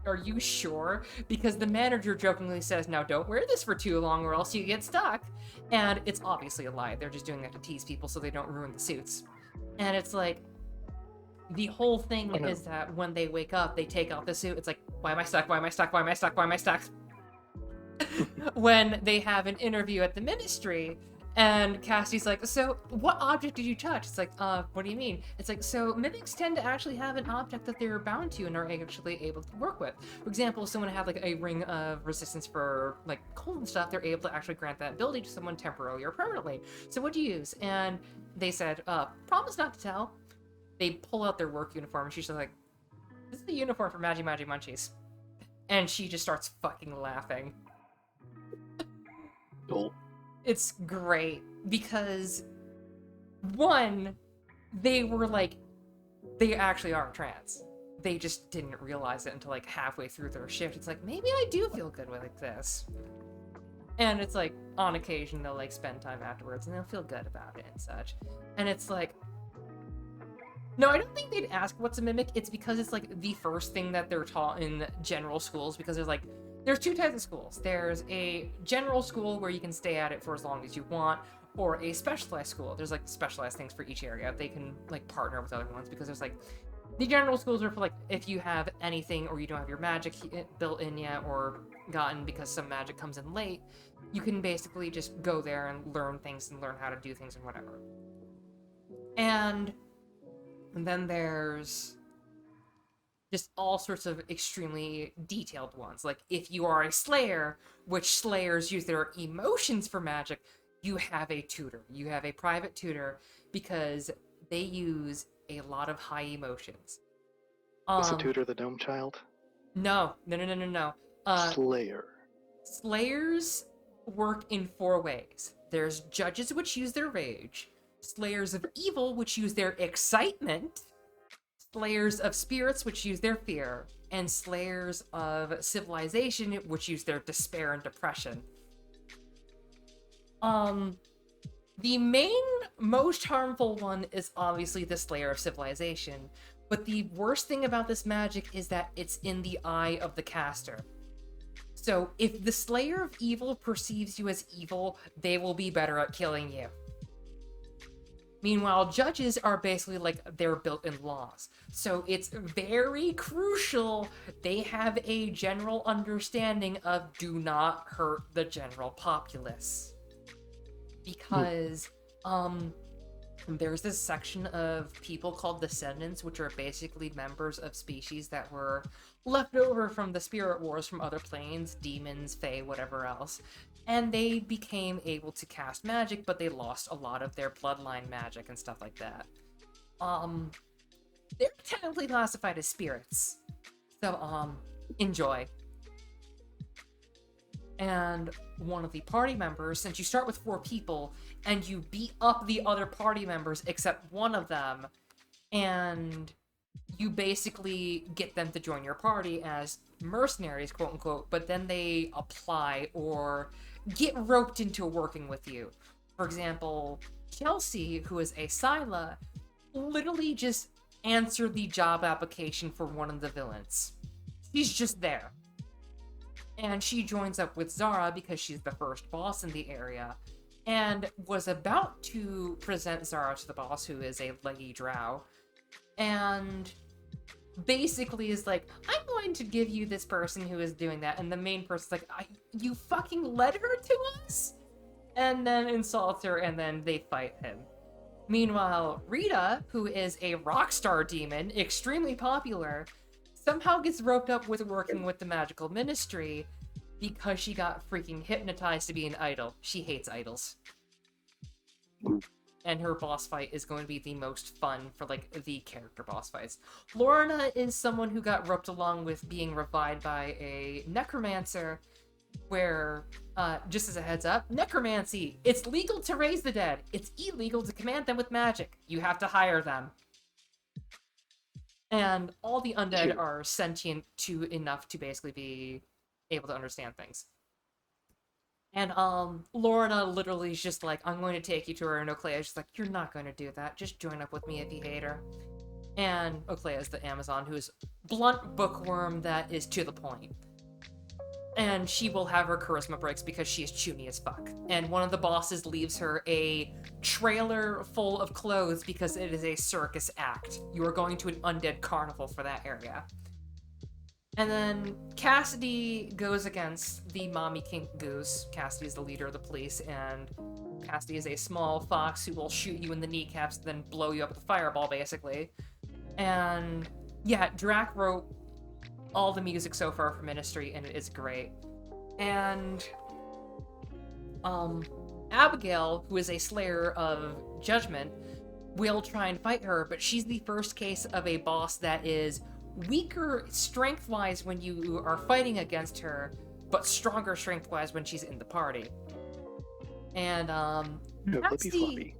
are you sure? Because the manager jokingly says, now don't wear this for too long or else you get stuck. And it's obviously a lie. They're just doing that to tease people so they don't ruin the suits. And it's like, the whole thing is that when they wake up, they take off the suit. It's like, why am I stuck? Why am I stuck? Why am I stuck? Why am I stuck? When they have an interview at the ministry, and Cassie's like, so what object did you touch? It's like, what do you mean? It's like, so mimics tend to actually have an object that they're bound to and are actually able to work with. For example, if someone had like a ring of resistance for like cold and stuff, they're able to actually grant that ability to someone temporarily or permanently. So what'd you use? And they said, promise not to tell. They pull out their work uniform, and she's just like, this is the uniform for Magi Munchies. And she just starts fucking laughing. Cool. It's great, because, one, they were like, they actually are trans. They just didn't realize it until like halfway through their shift. It's like, maybe I do feel good with like this. And it's like, on occasion, they'll like spend time afterwards, and they'll feel good about it and such. And it's like, no, I don't think they'd ask what's a mimic. It's because it's like the first thing that they're taught in general schools, because there's two types of schools. There's a general school where you can stay at it for as long as you want, or a specialized school. There's like specialized things for each area. They can like partner with other ones, because there's like The general schools are for, like, if you have anything or you don't have your magic built in yet or gotten because some magic comes in late, you can basically just go there and learn things and learn how to do things and whatever. And then there's just all sorts of extremely detailed ones. Like, if you are a slayer, which slayers use their emotions for magic, you have a tutor. You have a private tutor because they use a lot of high emotions. Was the tutor the gnome child? No. Slayer. Slayers work in 4 ways. There's judges, which use their rage, slayers of evil, which use their excitement, slayers of spirits, which use their fear, and slayers of civilization, which use their despair and depression. The main, most harmful one is obviously the Slayer of Civilization, but the worst thing about this magic is that it's in the eye of the caster. So if the Slayer of Evil perceives you as evil, they will be better at killing you. Meanwhile, judges are basically like they're built-in laws. So it's very crucial they have a general understanding of do not hurt the general populace. Because, there's this section of people called Descendants, which are basically members of species that were left over from the spirit wars from other planes, demons, fae, whatever else. And they became able to cast magic, but they lost a lot of their bloodline magic and stuff like that. They're technically classified as spirits. So, enjoy. And one of the party members, since you start with 4 people, and you beat up the other party members except one of them, and you basically get them to join your party as mercenaries, quote-unquote, but then they apply or get roped into working with you. For example, Chelsea, who is a Scylla, literally just answered the job application for one of the villains. She's just there. And she joins up with Zara because she's the first boss in the area, and was about to present Zara to the boss, who is a leggy drow, and basically is like, I'm going to give you this person who is doing that, and the main person's like, you fucking led her to us? And then insults her, and then they fight him. Meanwhile, Rita, who is a rockstar demon, extremely popular, somehow gets roped up with working with the magical ministry because she got freaking hypnotized to be an idol. She hates idols. And her boss fight is going to be the most fun for, like, the character boss fights. Lorna is someone who got roped along with being revived by a necromancer, where, just as a heads up, necromancy, it's legal to raise the dead. It's illegal to command them with magic. You have to hire them. And all the undead are sentient enough to basically be able to understand things. And, Lorna literally is just like, I'm going to take you to her, and Oclea's just like, you're not going to do that. Just join up with me if you hate her. And Oclea is the Amazon, who is blunt bookworm that is to the point. And she will have her charisma breaks because she is chuny as fuck. And one of the bosses leaves her a trailer full of clothes because it is a circus act. You are going to an undead carnival for that area. And then Cassidy goes against the mommy kink goose. Cassidy is the leader of the police, and Cassidy is a small fox who will shoot you in the kneecaps and then blow you up with a fireball, basically. And yeah, Drac wrote all the music so far for Ministry, and it is great. And Abigail, who is a slayer of judgment, will try and fight her, but she's the first case of a boss that is weaker strength-wise when you are fighting against her, but stronger strength-wise when she's in the party. And Flippy.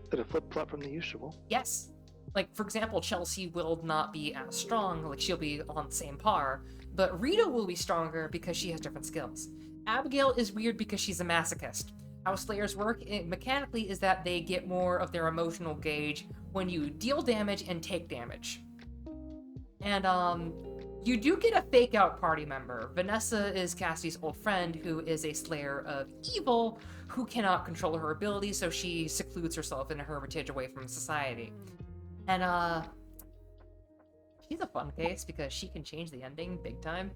Did a flip-flop from the usual? Yes. Like, for example, Chelsea will not be as strong, like, she'll be on the same par, but Rita will be stronger because she has different skills. Abigail is weird because she's a masochist. How Slayers work mechanically is that they get more of their emotional gauge when you deal damage and take damage. And, you do get a fake-out party member. Vanessa is Cassie's old friend, who is a slayer of evil, who cannot control her abilities, so she secludes herself in a hermitage away from society. And she's a fun case because she can change the ending big time.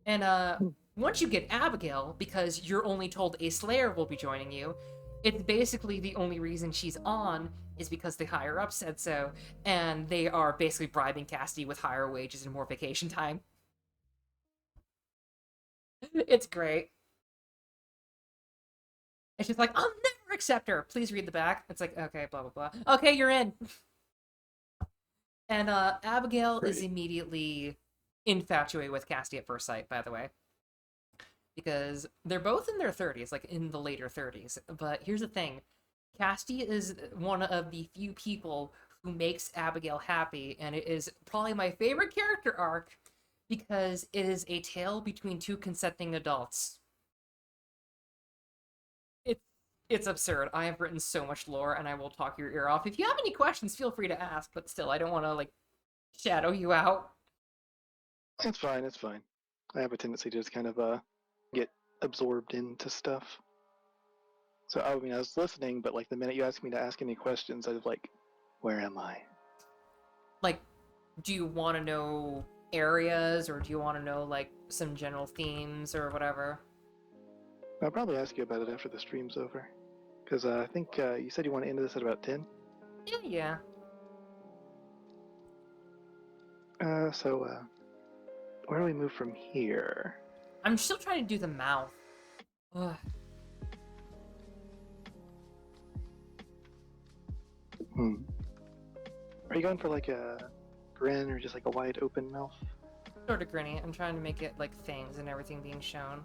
And Hmm. once you get Abigail, because you're only told a Slayer will be joining you, it's basically the only reason she's on is because the higher up said so, and they are basically bribing Cassidy with higher wages and more vacation time. It's great. And she's like, I'll never accept her. Please read the back. It's like, okay, blah, blah, blah. Okay, you're in. And Abigail is Great. immediately infatuated with Cassidy at first sight, by the way. Because they're both in their 30s, like in the later 30s. But here's the thing Cassidy is one of the few people who makes Abigail happy, and it is probably my favorite character arc because it is a tale between two consenting adults. It's it's absurd. I have written so much lore, and I will talk your ear off. If you have any questions, feel free to ask. But still, I don't want to like shadow you out. It's fine. It's fine. I have a tendency to just kind of get absorbed into stuff. So I mean, I was listening, but like the minute you asked me to ask any questions, I was like, "Where am I?" Like, do you want to know areas, or do you want to know like some general themes or whatever? I'll probably ask you about it after the stream's over, because I think you said you want to end this at about 10. Yeah, yeah. So where do we move from here? I'm still trying to do the mouth. Ugh. Hmm. Are you going for like a grin or just like a wide open mouth? Sort of grinny. I'm trying to make it like fangs and everything being shown.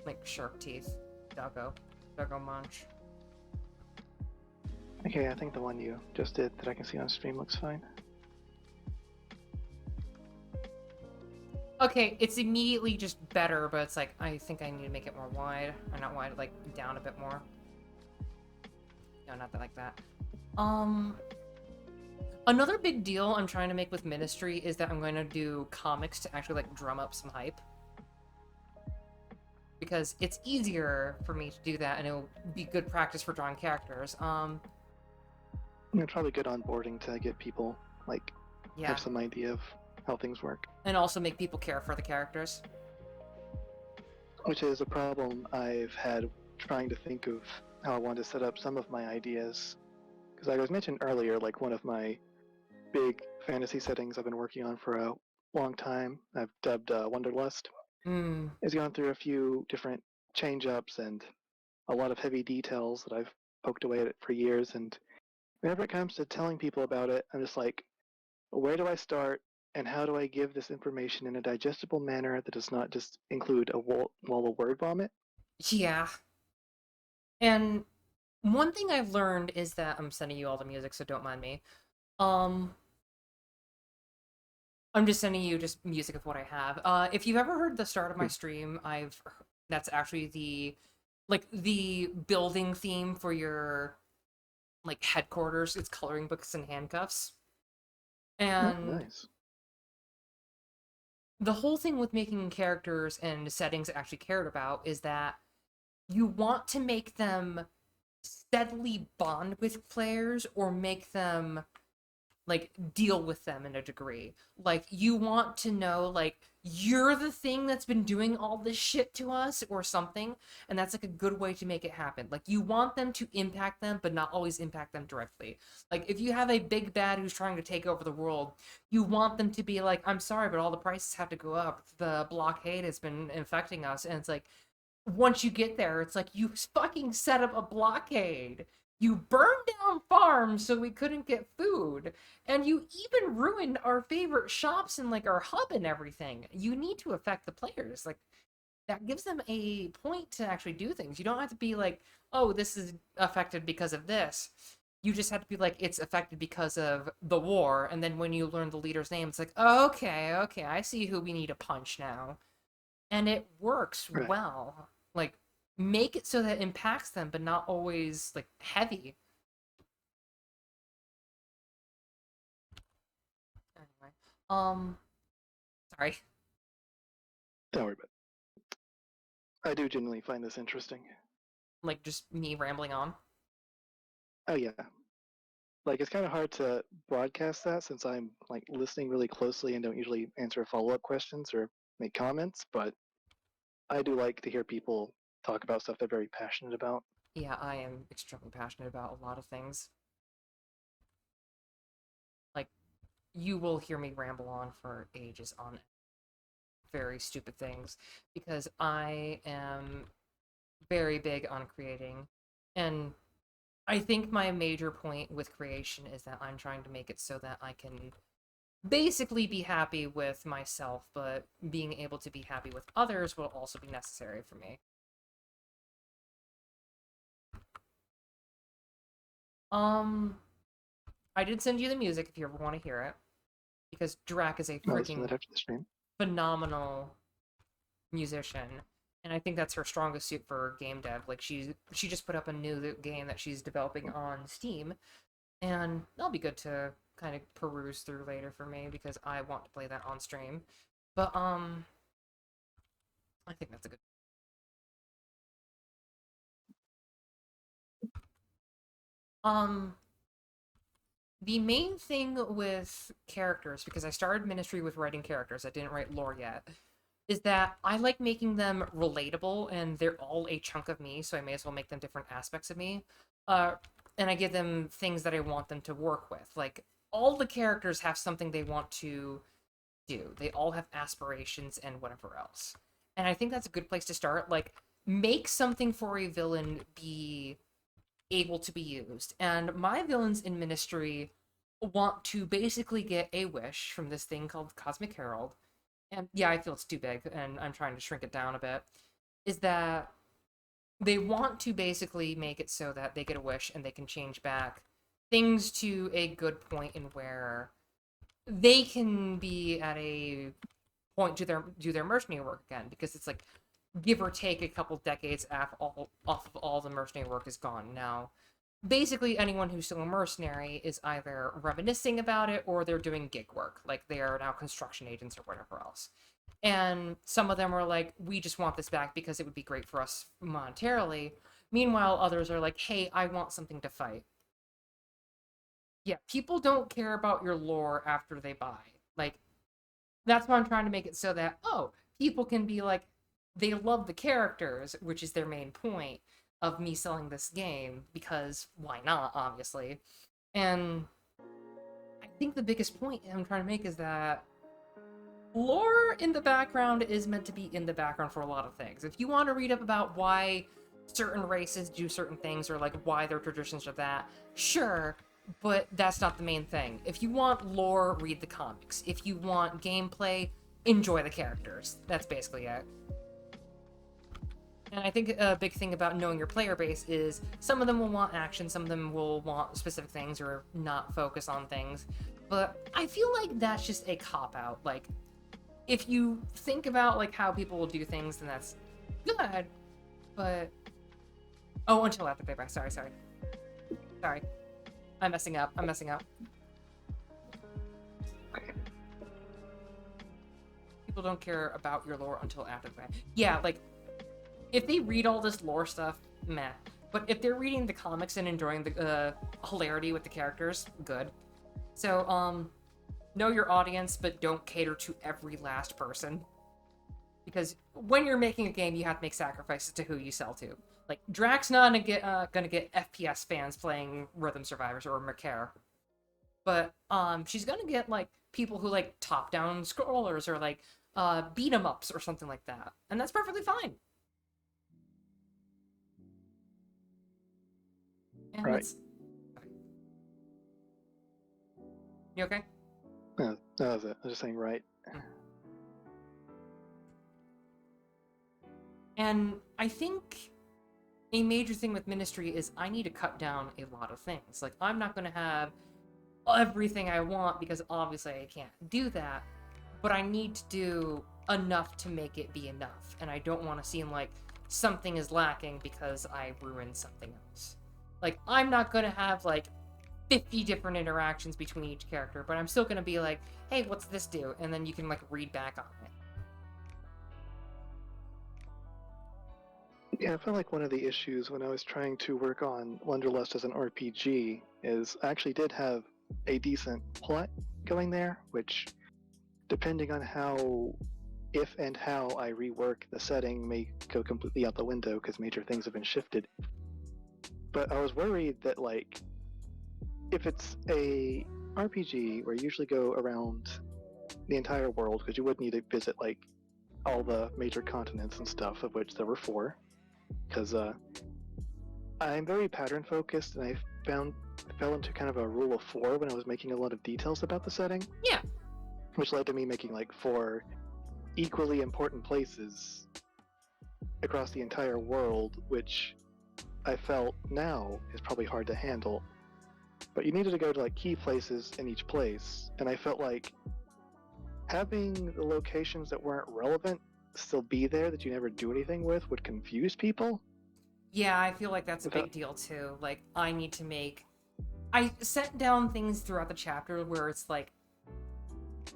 Like shark teeth. Doggo. Doggo munch. Okay, I think the one you just did that I can see on stream looks fine. Okay, it's immediately just better, but it's like, I think I need to make it more wide. Or not wide, like down a bit more. No, not that like that. Um, Another big deal I'm trying to make with Ministry is that I'm going to do comics to actually like drum up some hype. Because it's easier for me to do that and it'll be good practice for drawing characters. It's probably good onboarding to get people like Yeah. have some idea of how things work. And also make people care for the characters. Which is a problem I've had trying to think of how I want to set up some of my ideas. Because like I was mentioned earlier, like one of my big fantasy settings I've been working on for a long time, I've dubbed Wonderlust, Hmm. has gone through a few different change ups and a lot of heavy details that I've poked away at it for years. And whenever it comes to telling people about it, I'm just like, where do I start? And how do I give this information in a digestible manner that does not just include a wall of word vomit? Yeah. And one thing I've learned is that I'm sending you all the music, so don't mind me. Um, I'm just sending you just music of what I have. If you've ever heard the start of my stream, that's actually the building theme for your like headquarters. It's coloring books and handcuffs. Oh, And nice. the whole thing with making characters and settings actually cared about is that you want to make them steadily bond with players or make them like deal with them in a degree. Like you want to know like you're the thing that's been doing all this shit to us or something, and that's like a good way to make it happen. Like you want them to impact them but not always impact them directly. Like if you have a big bad who's trying to take over the world, you want them to be like, I'm sorry, but all the prices have to go up. The blockade has been infecting us. And it's like once you get there, it's like you fucking set up a blockade. You burned down farms so we couldn't get food. And you even ruined our favorite shops and like our hub and everything. You need to affect the players. Like that gives them a point to actually do things. You don't have to be like, oh, this is affected because of this. You just have to be like, it's affected because of the war. And then when you learn the leader's name, it's like, okay, okay, I see who we need to punch now. And it works Right. well. Like make it so that it impacts them, but not always like heavy. Anyway, sorry. Don't worry about it. I do genuinely find this interesting. Like, just me rambling on? Oh yeah. Like it's kind of hard to broadcast that since I'm like listening really closely and don't usually answer follow-up questions or make comments, but I do like to hear people talk about stuff they're very passionate about. Yeah, I am extremely passionate about a lot of things. Like, you will hear me ramble on for ages on very stupid things because I am very big on creating. And I think my major point with creation is that I'm trying to make it so that I can basically be happy with myself, but being able to be happy with others will also be necessary for me. Um, I did send you the music if you ever want to hear it, because Drac is a I'll listen to freaking that after the stream. phenomenal musician, and I think that's her strongest suit for game dev. Like she just put up a new game that she's developing on Steam, and that'll be good to kind of peruse through later for me because I want to play that on stream. But I think that's a good. Um, the main thing with characters, because I started Ministry with writing characters, I didn't write lore yet, is that I like making them relatable, and they're all a chunk of me, so I may as well make them different aspects of me. Uh, and I give them things that I want them to work with. Like, all the characters have something they want to do. They all have aspirations and whatever else. And I think that's a good place to start. Like, make something for a villain be able to be used. And my villains in Ministry want to basically get a wish from this thing called Cosmic Herald. And yeah, I feel it's too big, and I'm trying to shrink it down a bit. Is that they want to basically make it so that they get a wish and they can change back things to a good point in where they can be at a point to their do their mercenary work again, because it's like give or take a couple decades after off of all the mercenary work is gone. Now, basically anyone who's still a mercenary is either reminiscing about it or they're doing gig work, like they are now construction agents or whatever else. And some of them are like, we just want this back because it would be great for us monetarily. Meanwhile, others are like, hey, I want something to fight. Yeah, people don't care about your lore after they buy. Like, that's why I'm trying to make it so that, oh, people can be like, they love the characters, which is their main point of me selling this game, because why not, obviously. And I think the biggest point I'm trying to make is that lore in the background is meant to be in the background for a lot of things. If you want to read up about why certain races do certain things or like why their traditions are that, sure, but that's not the main thing. If you want lore, read the comics. If you want gameplay, enjoy the characters. That's basically it. And I think a big thing about knowing your player base is some of them will want action, some of them will want specific things or not focus on things. But I feel like that's just a cop-out. Like, if you think about like how people will do things, then that's good. But oh, until after playback. Sorry. I'm messing up. People don't care about your lore until after the fact. Yeah, like if they read all this lore stuff, meh. But if they're reading the comics and enjoying the hilarity with the characters, good. So know your audience, but don't cater to every last person. Because when you're making a game, you have to make sacrifices to who you sell to. Like, Drax not gonna get FPS fans playing Rhythm Survivors or Mercare. But she's gonna get like people who like top-down scrollers or like beat 'em ups or something like that. And that's perfectly fine. And Right. that's you okay? No, that was it. I was just saying right. And I think a major thing with Ministry is I need to cut down a lot of things. Like, I'm not going to have everything I want because obviously I can't do that, but I need to do enough to make it be enough. And I don't want to seem like something is lacking because I ruined something else. Like, I'm not going to have like 50 different interactions between each character, but I'm still going to be like, hey, what's this do? And then you can like read back on it. Yeah, I felt like one of the issues when I was trying to work on Wanderlust as an RPG is I actually did have a decent plot going there, which, depending on if and how I rework the setting, may go completely out the window because major things have been shifted. But I was worried that, like, if it's a RPG where you usually go around the entire world, because you would need to visit, like, all the major continents and stuff, of which there were 4, because I'm very pattern focused, and fell into kind of a rule of 4 when I was making a lot of details about the setting. Yeah. Which led to me making like 4 equally important places across the entire world, which I felt now is probably hard to handle. But you needed to go to like key places in each place, and I felt like having the locations that weren't relevant still be there that you never do anything with would confuse people. Yeah, I feel like that's a big deal too. Like, I set down things throughout the chapter where it's like,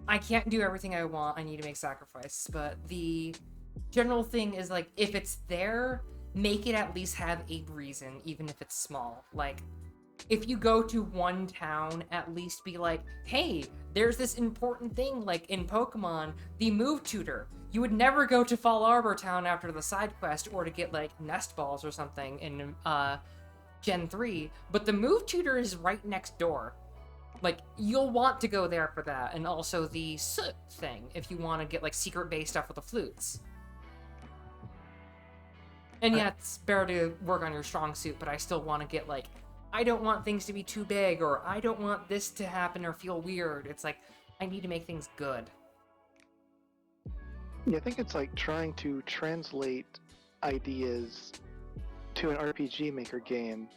I can't do everything I want, I need to make sacrifice, but the general thing is like, if it's there, make it at least have a reason, even if it's small. Like, if you go to one town, at least be like, hey, there's this important thing, like in Pokemon, the move tutor. You would never go to Fall Arbor Town after the side quest or to get like nest balls or something in Gen 3, but the move tutor is right next door. Like, you'll want to go there for that, and also the soot thing, if you want to get like secret base stuff with the flutes. And yeah, it's better to work on your strong suit, but I still want to get like, I don't want things to be too big, or I don't want this to happen or feel weird. It's like, I need to make things good. Yeah, I think it's like trying to translate ideas to an RPG Maker game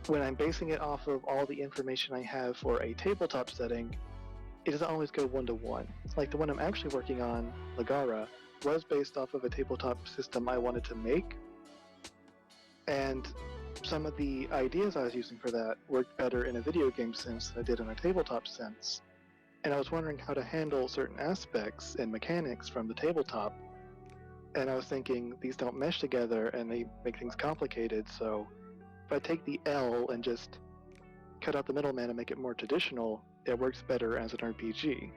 when I'm basing it off of all the information I have for a tabletop setting. It doesn't always go one-to-one. Like the one I'm actually working on, Ligara, was based off of a tabletop system I wanted to make, and some of the ideas I was using for that worked better in a video game sense than I did in a tabletop sense. And I was wondering how to handle certain aspects and mechanics from the tabletop. And I was thinking, these don't mesh together and they make things complicated, so if I take the L and just cut out the middleman and make it more traditional, it works better as an RPG.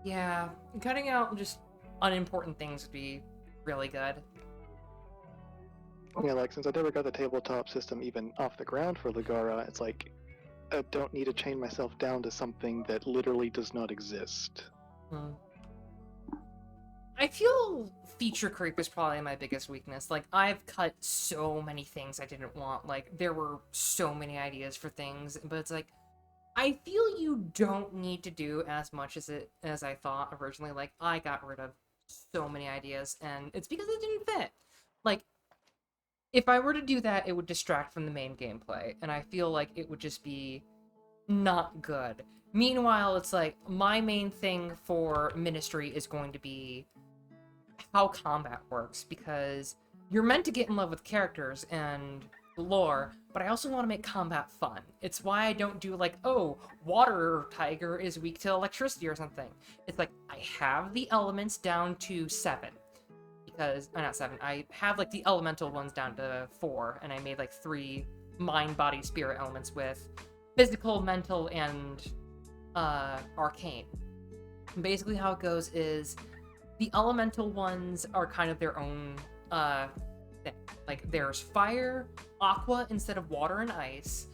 Yeah, cutting out just unimportant things would be really good. Yeah, like since I never got the tabletop system even off the ground for Ligara, it's like I don't need to chain myself down to something that literally does not exist. I feel feature creep is probably my biggest weakness. Like, I've cut so many things I didn't want. Like, there were so many ideas for things, but it's like, I feel you don't need to do as much as I thought originally. Like, I got rid of so many ideas, and it's because it didn't fit. Like, if I were to do that, it would distract from the main gameplay, and I feel like it would just be not good. Meanwhile, it's like, my main thing for Ministry is going to be how combat works, because you're meant to get in love with characters and lore, but I also want to make combat fun. It's why I don't do like, oh, water tiger is weak to electricity or something. It's like, I have the elements down to 7. Because, not 7, I have like the elemental ones down to 4, and I made like 3 mind, body, spirit elements with physical, mental, and arcane. And basically how it goes is the elemental ones are kind of their own thing. Like, there's fire, aqua instead of water and ice,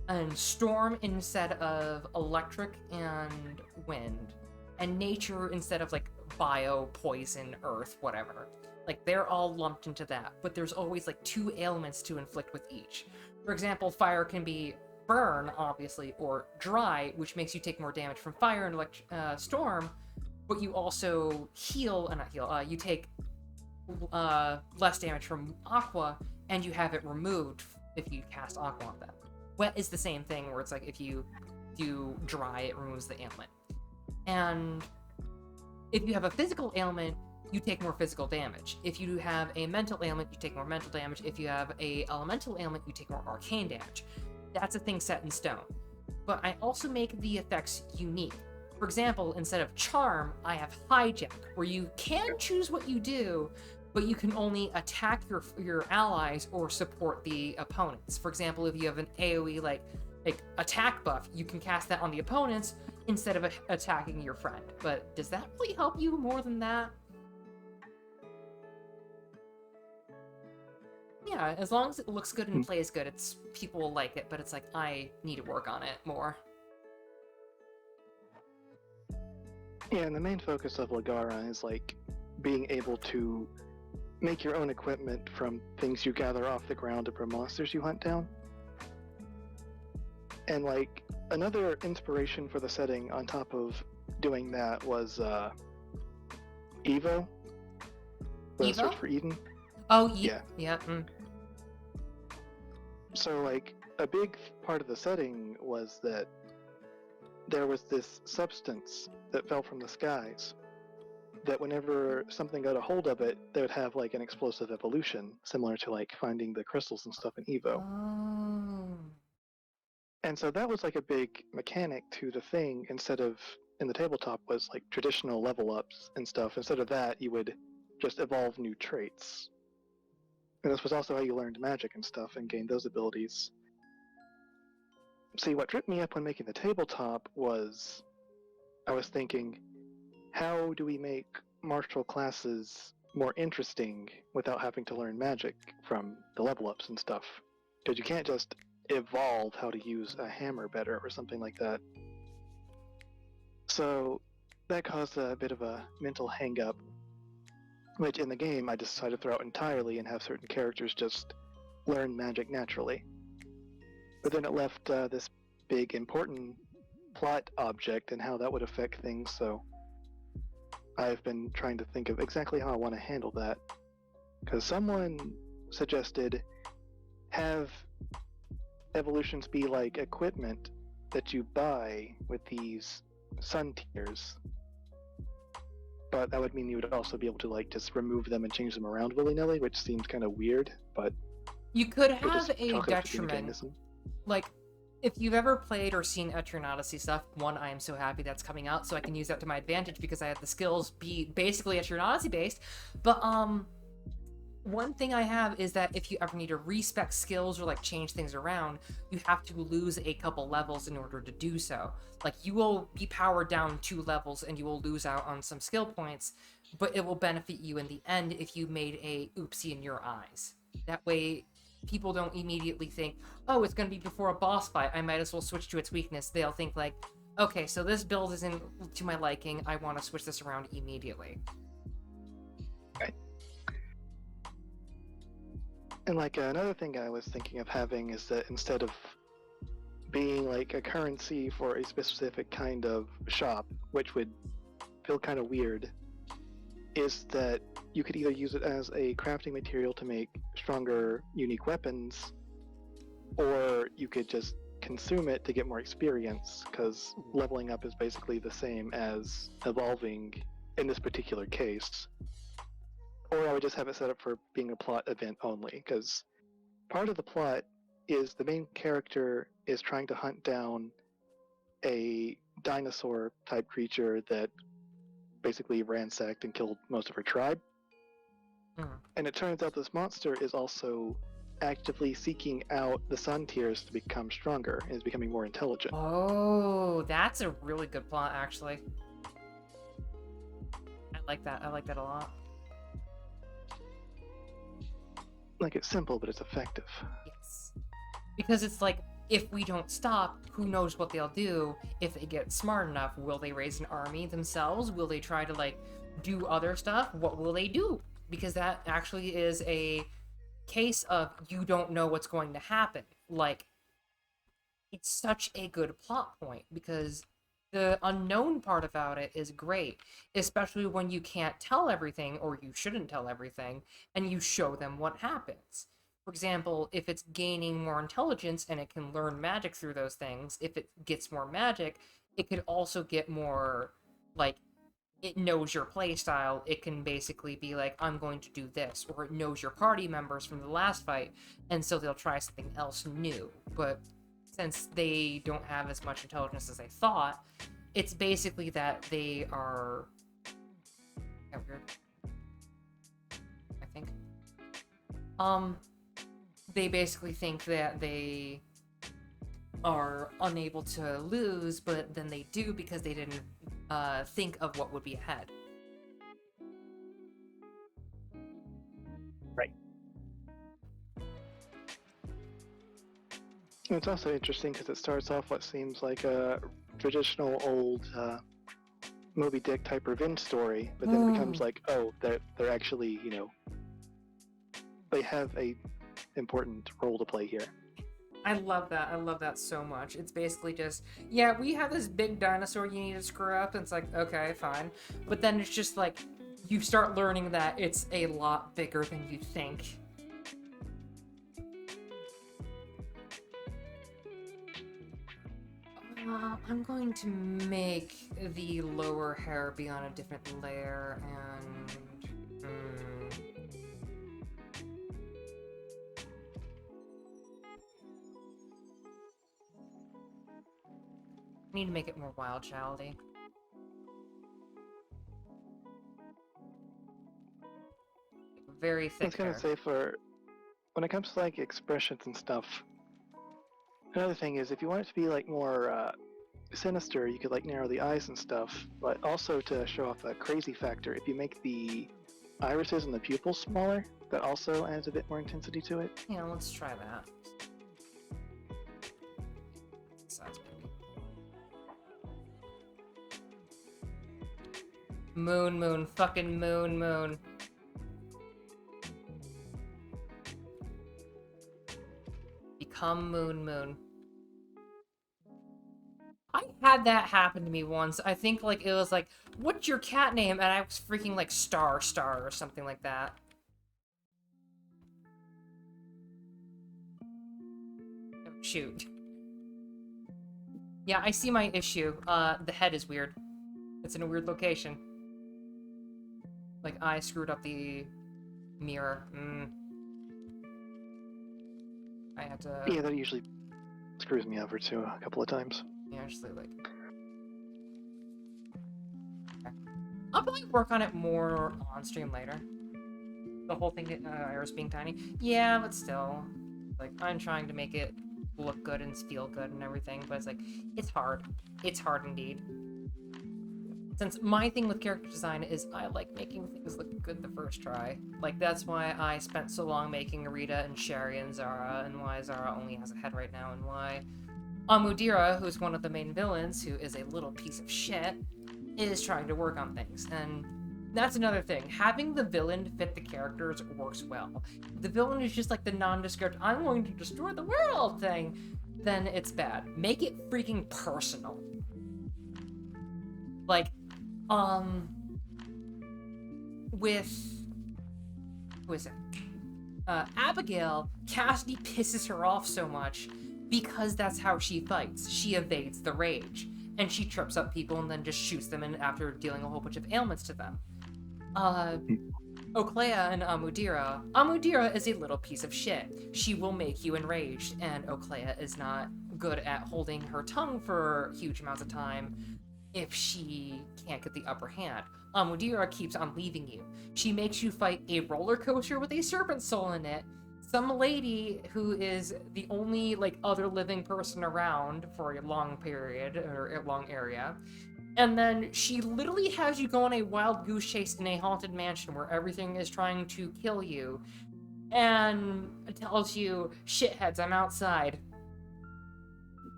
and storm instead of electric and wind, and nature instead of like bio, poison, earth, whatever. Like, they're all lumped into that, but there's always like 2 ailments to inflict with each. For example, fire can be burn, obviously, or dry, which makes you take more damage from fire and storm, but you also you take less damage from aqua, and you have it removed if you cast aqua on them. Wet is the same thing, where it's like, if you do dry, it removes the ailment. And if you have a physical ailment, you take more physical damage. If you have a mental ailment, you take more mental damage. If you have a elemental ailment, you take more arcane damage. That's a thing set in stone. But I also make the effects unique. For example, instead of charm, I have hijack, where you can choose what you do, but you can only attack your allies or support the opponents. For example, if you have an AoE like attack buff, you can cast that on the opponents instead of attacking your friend. But does that really help you more than that? Yeah, as long as it looks good and plays good, people will like it, but it's like, I need to work on it more. Yeah, and the main focus of Ligara is like being able to make your own equipment from things you gather off the ground or from monsters you hunt down. And like another inspiration for the setting on top of doing that was Evo, the Evo? Search for Eden. Oh, yeah. Yeah. So like a big part of the setting was that there was this substance that fell from the skies that whenever something got a hold of it, they would have like an explosive evolution, similar to like finding the crystals and stuff in Evo. Oh. And so that was like a big mechanic to the thing. Instead of in the tabletop was like traditional level ups and stuff. Instead of that, you would just evolve new traits. And this was also how you learned magic and stuff and gained those abilities. See, what tripped me up when making the tabletop was I was thinking, how do we make martial classes more interesting without having to learn magic from the level ups and stuff? Because you can't just evolve how to use a hammer better or something like that. So that caused a bit of a mental hang-up, which in the game I decided to throw out entirely and have certain characters just learn magic naturally. But then it left this big important plot object and how that would affect things, so I've been trying to think of exactly how I want to handle that. Because someone suggested have evolutions be like equipment that you buy with these sun tiers. But that would mean you would also be able to like just remove them and change them around willy-nilly, which seems kind of weird, but You could have a detriment. mechanism. Like, if you've ever played or seen Etrian Odyssey stuff, one, I am so happy that's coming out, so I can use that to my advantage because I have the skills be basically Etrian Odyssey based. But, one thing I have is that if you ever need to respec skills or like change things around, you have to lose a couple levels in order to do so. Like, you will be powered down 2 levels and you will lose out on some skill points, but it will benefit you in the end if you made a oopsie in your eyes. That way, people don't immediately think, oh, it's going to be before a boss fight, I might as well switch to its weakness. They'll think like, okay, so this build isn't to my liking, I want to switch this around immediately. Okay. And like another thing I was thinking of having is that instead of being like a currency for a specific kind of shop, which would feel kind of weird, is that you could either use it as a crafting material to make stronger, unique weapons, or you could just consume it to get more experience, because leveling up is basically the same as evolving in this particular case. Or I would just have it set up for being a plot event only, because part of the plot is the main character is trying to hunt down a dinosaur type creature that basically ransacked and killed most of her tribe. And it turns out this monster is also actively seeking out the sun tiers to become stronger and is becoming more intelligent. Oh, that's a really good plot, actually. I like that. I like that a lot. Like, it's simple, but it's effective. Yes. Because it's like, if we don't stop, who knows what they'll do? If they get smart enough, will they raise an army themselves? Will they try to, like, do other stuff? What will they do? Because that actually is a case of you don't know what's going to happen. Like, it's such a good plot point, because the unknown part about it is great, especially when you can't tell everything, or you shouldn't tell everything, and you show them what happens. For example, if it's gaining more intelligence and it can learn magic through those things, if it gets more magic, it could also get more, like, it knows your playstyle. It can basically be like, I'm going to do this, or it knows your party members from the last fight, and so they'll try something else new. But since they don't have as much intelligence as I thought, it's basically that they are... Yeah, weird. I think. They basically think that they are unable to lose, but then they do because they didn't think of what would be ahead. Right. It's also interesting because it starts off what seems like a traditional old Moby Dick type revenge story, but then it becomes like, oh, they're actually, you know, they have a important role to play here. I love that. I love that so much. It's basically just, yeah, we have this big dinosaur you need to screw up, and it's like, okay, fine. But then it's just like, you start learning that it's a lot bigger than you think. I'm going to make the lower hair be on a different layer, and... I need to make it more wild childy. Very I thick was gonna hair. say, for when it comes to like expressions and stuff, another thing is if you want it to be like more sinister, you could like narrow the eyes and stuff. But also to show off a crazy factor, if you make the irises and the pupils smaller, that also adds a bit more intensity to it. Yeah, let's try that. Size maybe. Moon, fucking moon. Become moon. I had that happen to me once. I think, like, it was like, what's your cat name? And I was freaking, like, Star or something like that. Oh, shoot. Yeah, I see my issue. The head is weird. It's in a weird location. Like, I screwed up the mirror. I had to... Yeah, that usually screws me over too a couple of times. Yeah, just like... I'll probably work on it more on stream later. The whole thing, Iris being tiny. Yeah, but still. Like, I'm trying to make it look good and feel good and everything, but it's like, it's hard. It's hard indeed. Since my thing with character design is I like making things look good the first try. Like, that's why I spent so long making Arita and Sherry and Zara, and why Zara only has a head right now, and why Amudira, who's one of the main villains, who is a little piece of shit, is trying to work on things. And that's another thing. Having the villain fit the characters works well. If the villain is just like the nondescript, I'm going to destroy the world thing, then it's bad. Make it freaking personal. Like, with... who is it? Abigail, Cassidy pisses her off so much because that's how she fights. She evades the rage. And she trips up people and then just shoots them in after dealing a whole bunch of ailments to them. Oclea and Amudira. Amudira is a little piece of shit. She will make you enraged, and Oclea is not good at holding her tongue for huge amounts of time if she can't get the upper hand. Amudira keeps on leaving you. She makes you fight a roller coaster with a serpent soul in it, some lady who is the only, like, other living person around for a long period, or a long area, and then she literally has you go on a wild goose chase in a haunted mansion where everything is trying to kill you, and tells you, shitheads, I'm outside.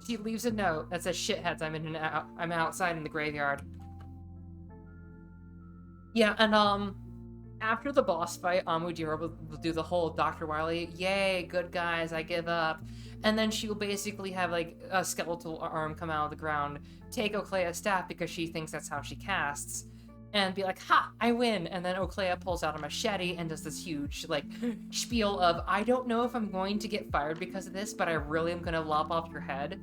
She leaves a note that says, shitheads, I'm outside in the graveyard. Yeah, and, after the boss fight, Amudira will do the whole Dr. Wily, yay, good guys, I give up. And then she will basically have, like, a skeletal arm come out of the ground, take Oclea's staff because she thinks that's how she casts, and be like, ha, I win. And then Oclea pulls out a machete and does this huge, like, spiel of, I don't know if I'm going to get fired because of this, but I really am going to lop off your head.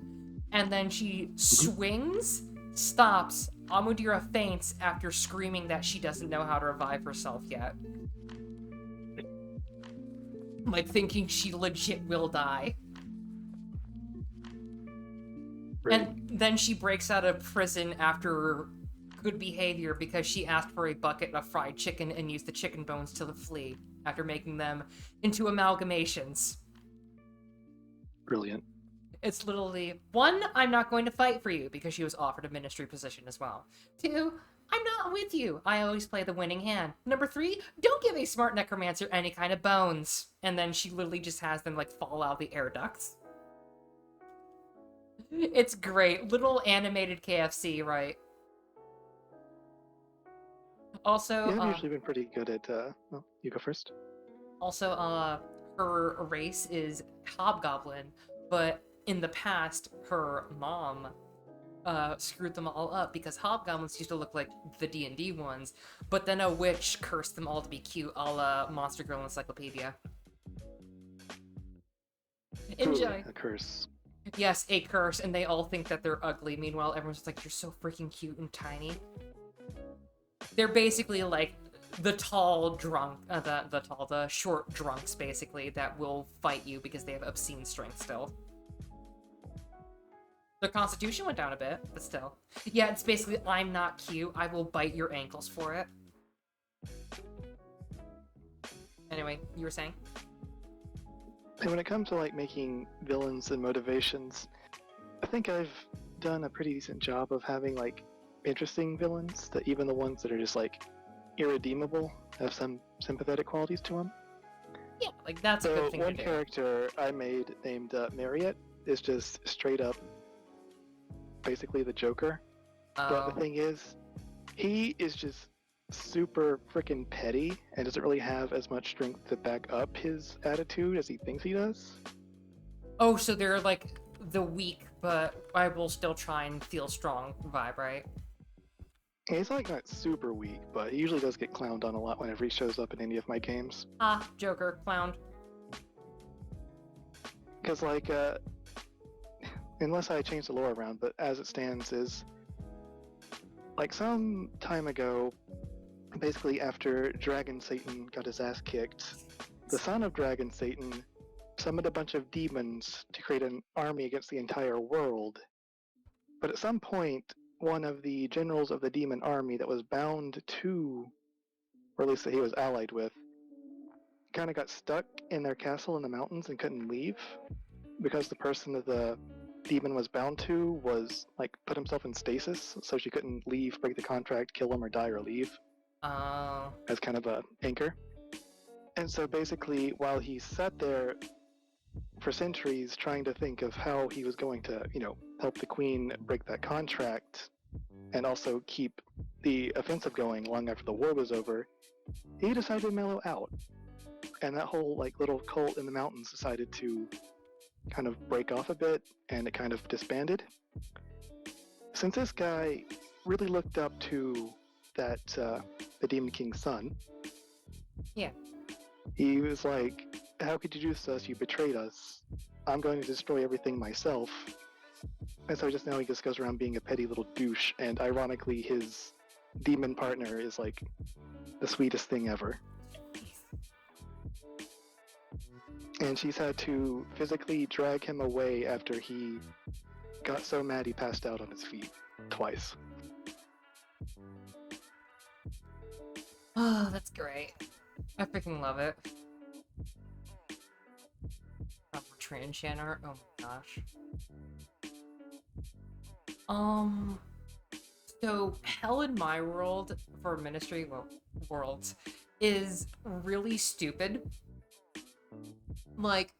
And then she swings, stops, Amudira faints after screaming that she doesn't know how to revive herself yet. Like, thinking she legit will die. Great. And then she breaks out of prison after good behavior because she asked for a bucket of fried chicken and used the chicken bones to flee after making them into amalgamations. Brilliant. It's literally, 1, I'm not going to fight for you because she was offered a ministry position as well. 2, I'm not with you. I always play the winning hand. Number 3, don't give a smart necromancer any kind of bones. And then she literally just has them like fall out of the air ducts. It's great. Little animated KFC, right? Also, Yeah, I've usually been pretty good at, well, you go first. Also, her race is Hobgoblin, but in the past, her mom screwed them all up because Hobgoblins used to look like the D&D ones, but then a witch cursed them all to be cute, a la Monster Girl Encyclopedia. Enjoy! Ooh, a curse. Yes, a curse, and they all think that they're ugly. Meanwhile, everyone's just like, you're so freaking cute and tiny. They're basically like the tall drunk, the short drunks, basically, that will fight you because they have obscene strength still. Their constitution went down a bit, but still. Yeah, it's basically, I'm not cute, I will bite your ankles for it. Anyway, you were saying? And when it comes to like making villains and motivations, I think I've done a pretty decent job of having like interesting villains, that even the ones that are just like irredeemable have some sympathetic qualities to them. Yeah, like that's a good thing to do. One character I made named Marriott is just straight up basically the Joker. But the thing is, he is just super freaking petty and doesn't really have as much strength to back up his attitude as he thinks he does. Oh, so they're like the weak, but I will still try and feel strong vibe, right? Yeah, he's like not super weak, but he usually does get clowned on a lot whenever he shows up in any of my games. Ah, Joker, clowned. Because like, unless I change the lore around, but as it stands is, like some time ago, basically after Dragon Satan got his ass kicked, the son of Dragon Satan summoned a bunch of demons to create an army against the entire world. But at some point, one of the generals of the demon army that was bound to, or at least that he was allied with, kind of got stuck in their castle in the mountains and couldn't leave because the person that the demon was bound to was like put himself in stasis, so she couldn't leave, break the contract, kill him, or die or leave. As kind of a anchor. And so basically, while he sat there for centuries trying to think of how he was going to, help the queen break that contract and also keep the offensive going long after the war was over, he decided to mellow out. And that whole little cult in the mountains decided to kind of break off a bit, and it kind of disbanded. Since this guy really looked up to that the Demon King's son, yeah, he was like, how could you do this to us? You betrayed us. I'm going to destroy everything myself. And so just now he just goes around being a petty little douche, and ironically his demon partner is like the sweetest thing ever. And she's had to physically drag him away after he got so mad he passed out on his feet twice. Oh, that's great. I freaking love it. Train Shanner. Oh my gosh. So hell in my world for Ministry, well, worlds, is really stupid. Like,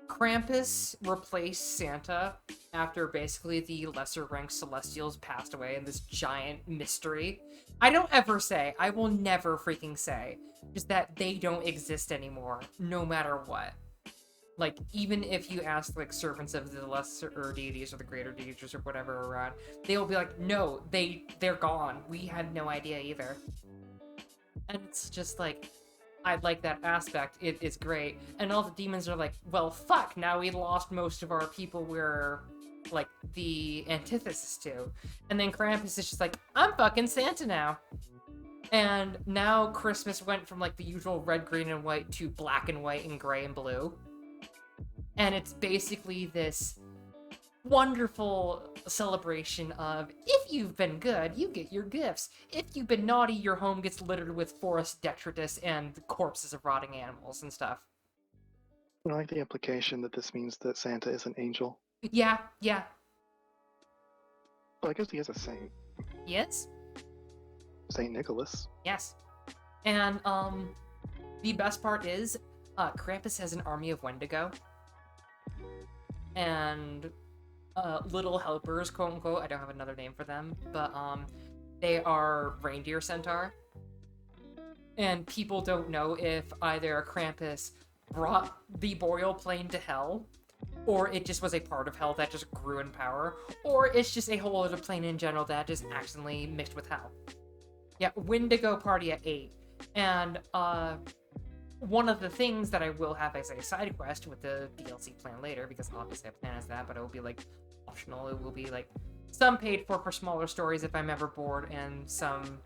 Krampus replaced Santa after basically the lesser ranked Celestials passed away in this giant mystery. I don't ever say, I will never freaking say, just that they don't exist anymore, no matter what. Like, even if you ask, like, servants of the lesser deities or the greater deities or whatever around, they will be like, no, they're gone. We had no idea either. And it's just like, I like that aspect. It is great. And all the demons are like, well, fuck, now we lost most of our people we're, like, the antithesis to. And then Krampus is just like, I'm fucking Santa now. And now Christmas went from, like, the usual red, green, and white to black and white and gray and blue. And it's basically this wonderful celebration of if you've been good, you get your gifts. If you've been naughty, your home gets littered with forest detritus and corpses of rotting animals and stuff. I like the implication that this means that Santa is an angel. Yeah, yeah, Well, I guess he is a saint. he is. Saint Nicholas. Yes. And the best part is Krampus has an army of Wendigo. And little helpers, quote unquote. I don't have another name for them, but they are reindeer centaur. And people don't know if either Krampus brought the boreal plane to hell, or it just was a part of hell that just grew in power, or it's just a whole other plane in general that just accidentally mixed with hell. Yeah, Wendigo party at 8. And one of the things that I will have as a side quest with the DLC plan later, because obviously I plan as that, but it will be like optional. It will be like some paid for smaller stories if I'm ever bored, and some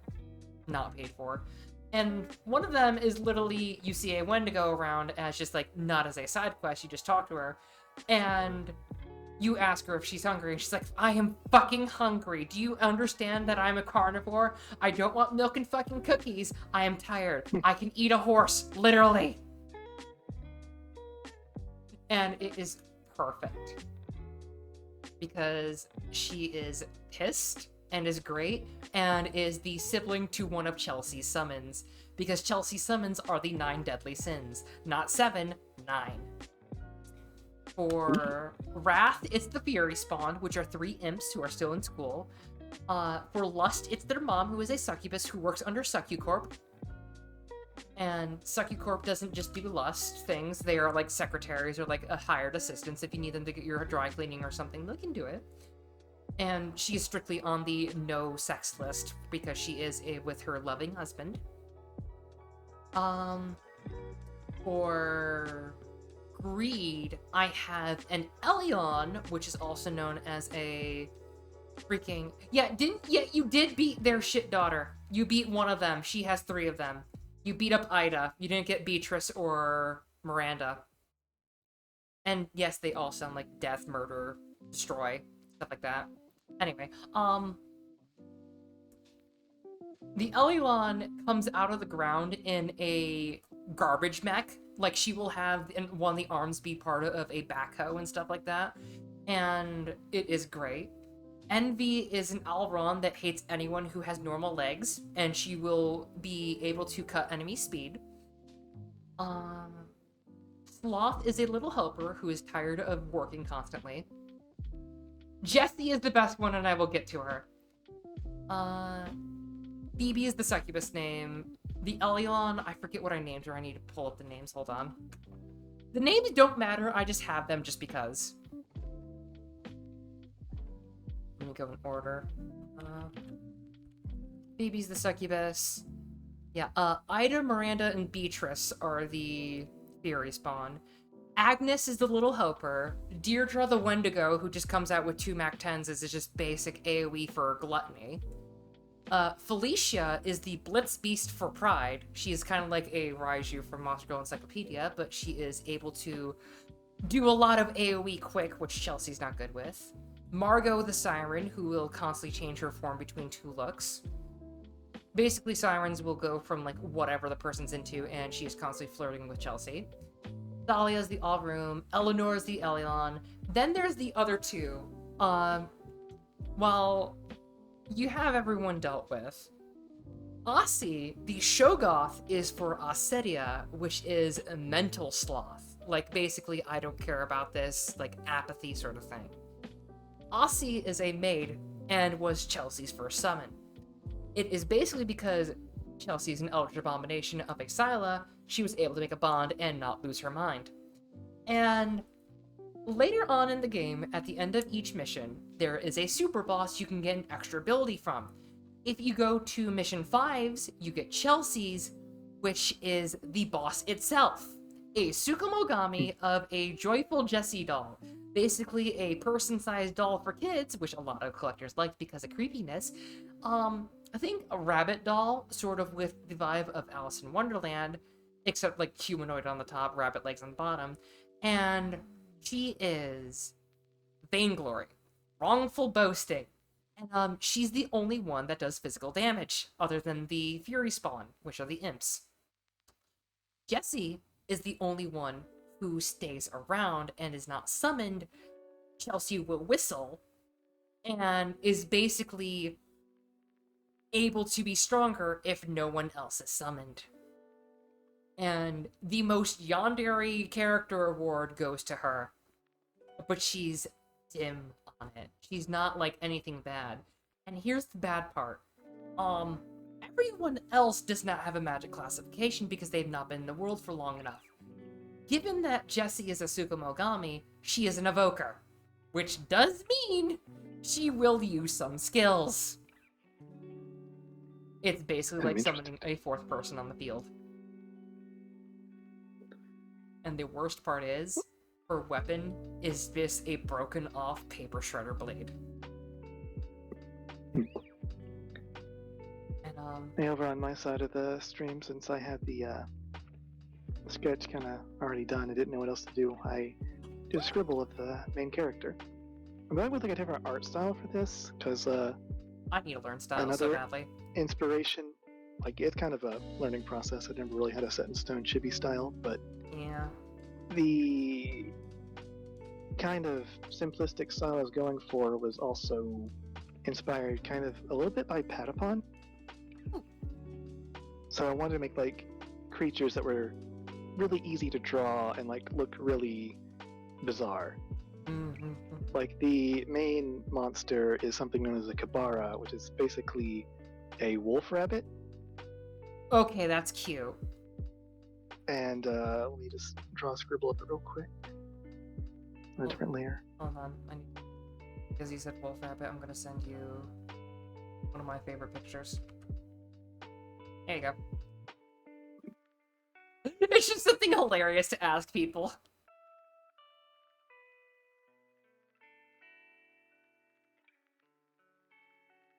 not paid for. And one of them is literally you see a Wendigo around as just like not as a side quest, you just talk to her, and you ask her if she's hungry, and she's like, I am fucking hungry. Do you understand that I'm a carnivore? I don't want milk and fucking cookies. I am tired. I can eat a horse, literally. And it is perfect. Because she is pissed and is great, and is the sibling to one of Chelsea's summons. Because Chelsea's summons are the 9 deadly sins. Not 7, 9. For Wrath, it's the Fury Spawn, which are 3 imps who are still in school. For Lust, it's their mom, who is a succubus who works under Succucorp. And Succucorp doesn't just do lust things, they are like secretaries or like a hired assistants. If you need them to get your dry cleaning or something, they can do it. And she is strictly on the no sex list because she is with her loving husband. For Greed, I have an Elion, which is also known as a freaking... Yeah, you did beat their shit daughter. You beat one of them. She has 3 of them. You beat up Ida. You didn't get Beatrice or Miranda. And yes, they all sound like death, murder, destroy, stuff like that. Anyway, the Elion comes out of the ground in a garbage mech. Like, she will have one of the arms be part of a backhoe and stuff like that. And it is great. Envy is an Alron that hates anyone who has normal legs, and she will be able to cut enemy speed. Sloth is a little helper who is tired of working constantly. Jessie is the best one, and I will get to her. Phoebe is the succubus name. The Elion, I forget what I named her. I need to pull up the names. Hold on. The names don't matter. I just have them just because. Let me go in order. Phoebe's the succubus. Yeah, Ida, Miranda, and Beatrice are the Fury Spawn. Agnes is the little helper. Deirdre the Wendigo, who just comes out with 2 Mac 10s, is just basic AoE for gluttony. Felicia is the Blitz Beast for Pride. She is kind of like a Raiju from Monster Girl Encyclopedia, but she is able to do a lot of AoE quick, which Chelsea's not good with. Margot the Siren, who will constantly change her form between 2 looks. Basically, Sirens will go from like whatever the person's into, and she is constantly flirting with Chelsea. Thalia's the All-Room. Eleanor's the Elion. Then there's the other 2. While you have everyone dealt with, Aussie, the Shogoth, is for Assedia, which is a mental sloth. Like, basically, I don't care about this, like, apathy sort of thing. Aussie is a maid, and was Chelsea's first summon. It is basically because Chelsea's an eldritch abomination of a Scylla, she was able to make a bond and not lose her mind. And later on in the game, at the end of each mission, there is a super boss you can get an extra ability from. If you go to mission 5's, you get Chelsea's, which is the boss itself. A Tsukumogami of a Joyful Jessie doll. Basically a person-sized doll for kids, which a lot of collectors like because of creepiness. I think a rabbit doll, sort of with the vibe of Alice in Wonderland, except like humanoid on the top, rabbit legs on the bottom. And she is vainglory, wrongful boasting, and she's the only one that does physical damage, other than the Fury Spawn, which are the imps. Jessie is the only one who stays around and is not summoned. Chelsea will whistle, and is basically able to be stronger if no one else is summoned. And the most yandere character award goes to her, but she's dim on it. She's not like anything bad. And here's the bad part. Everyone else does not have a magic classification because they've not been in the world for long enough. Given that Jessie is a Tsukumogami, she is an evoker, which does mean she will use some skills. It's basically like summoning a fourth person on the field. And the worst part is, her weapon is just a broken off paper shredder blade. And over on my side of the stream, since I had the sketch kind of already done, I didn't know what else to do. I did a scribble of the main character. I'm going with like a different art style for this, because I need to learn styles so badly. Inspiration, like it's kind of a learning process. I never really had a set in stone chibi style, but yeah, the kind of simplistic style I was going for was also inspired kind of a little bit by Patapon. So I wanted to make like creatures that were really easy to draw and like look really bizarre. Mm-hmm. Like the main monster is something known as a Kabara, which is basically a wolf rabbit. Okay, that's cute. And let me just draw a scribble of it real quick on a different layer. Hold on, because you said wolf rabbit, I'm gonna send you one of my favorite pictures. There you go. It's just something hilarious to ask people.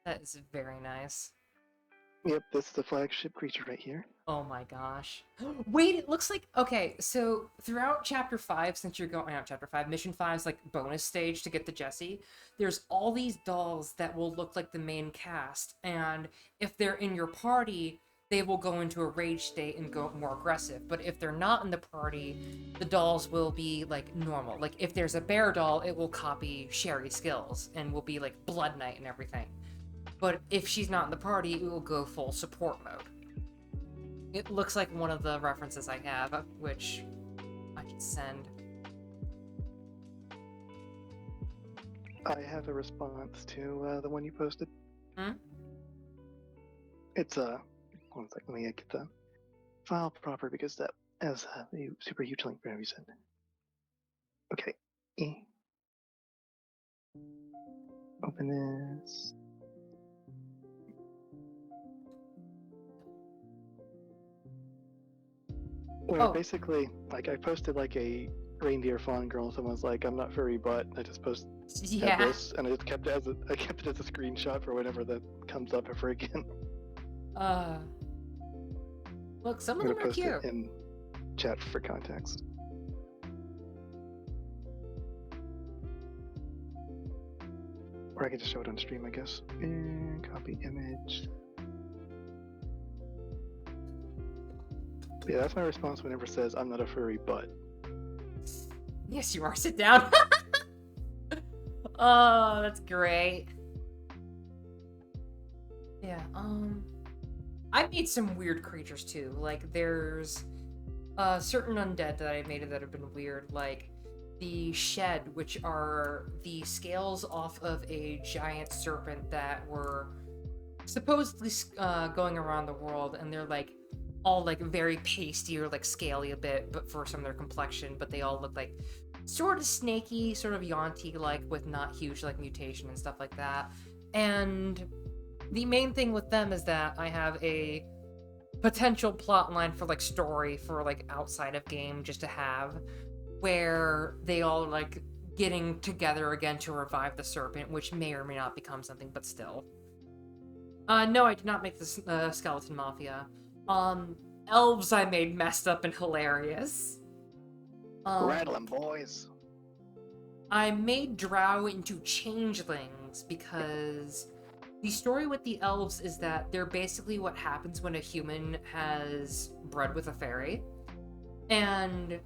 That is very nice. Yep, this is the flagship creature right here. Oh my gosh. Wait, it looks like... Okay, so throughout Chapter 5, since you're going... Not Chapter 5, Mission 5's like bonus stage to get to Jessie, there's all these dolls that will look like the main cast, and if they're in your party, they will go into a rage state and go more aggressive. But if they're not in the party, the dolls will be like normal. Like if there's a bear doll, it will copy Sherry's skills and will be like Blood Knight and everything. But if she's not in the party, it will go full support mode. It looks like one of the references I have, which I can send. I have a response to the one you posted. Hmm? It's one second, let me get the file proper because that has a super huge link for every reason. Okay. Open this. Well, basically, like I posted like a reindeer fawn girl, and someone's like, "I'm not furry, but," I just posted this, and I just kept it as a screenshot for whenever that comes up ever again. Look, some of them are cute. It in chat for context. Or I can just show it on stream, I guess. And copy image. Yeah, that's my response whenever it says, "I'm not a furry, but." Yes, you are. Sit down. Oh, that's great. Yeah, I made some weird creatures too. Like, there's certain undead that I made that have been weird, like the Shed, which are the scales off of a giant serpent that were supposedly going around the world, and they're like all like very pasty or like scaly a bit, but for some of their complexion, but they all look like sort of snaky, sort of Yanti like, with not huge like mutation and stuff like that. And the main thing with them is that I have a potential plot line for like story for like outside of game just to have, where they all like getting together again to revive the serpent, which may or may not become something, but still. No, I did not make this Skeleton Mafia. Elves I made messed up and hilarious. Rattling boys. I made drow into changelings because the story with the elves is that they're basically what happens when a human has bred with a fairy. And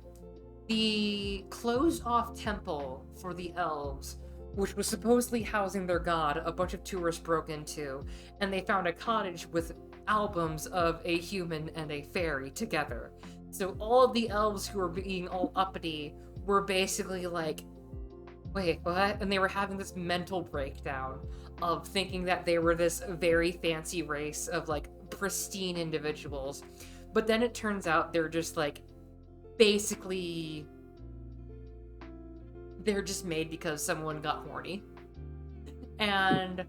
the closed-off temple for the elves, which was supposedly housing their god, a bunch of tourists broke into, and they found a cottage with albums of a human and a fairy together. So all of the elves who were being all uppity were basically like, wait, what? And they were having this mental breakdown of thinking that they were this very fancy race of, like, pristine individuals. But then it turns out they're just, like, basically... they're just made because someone got horny. And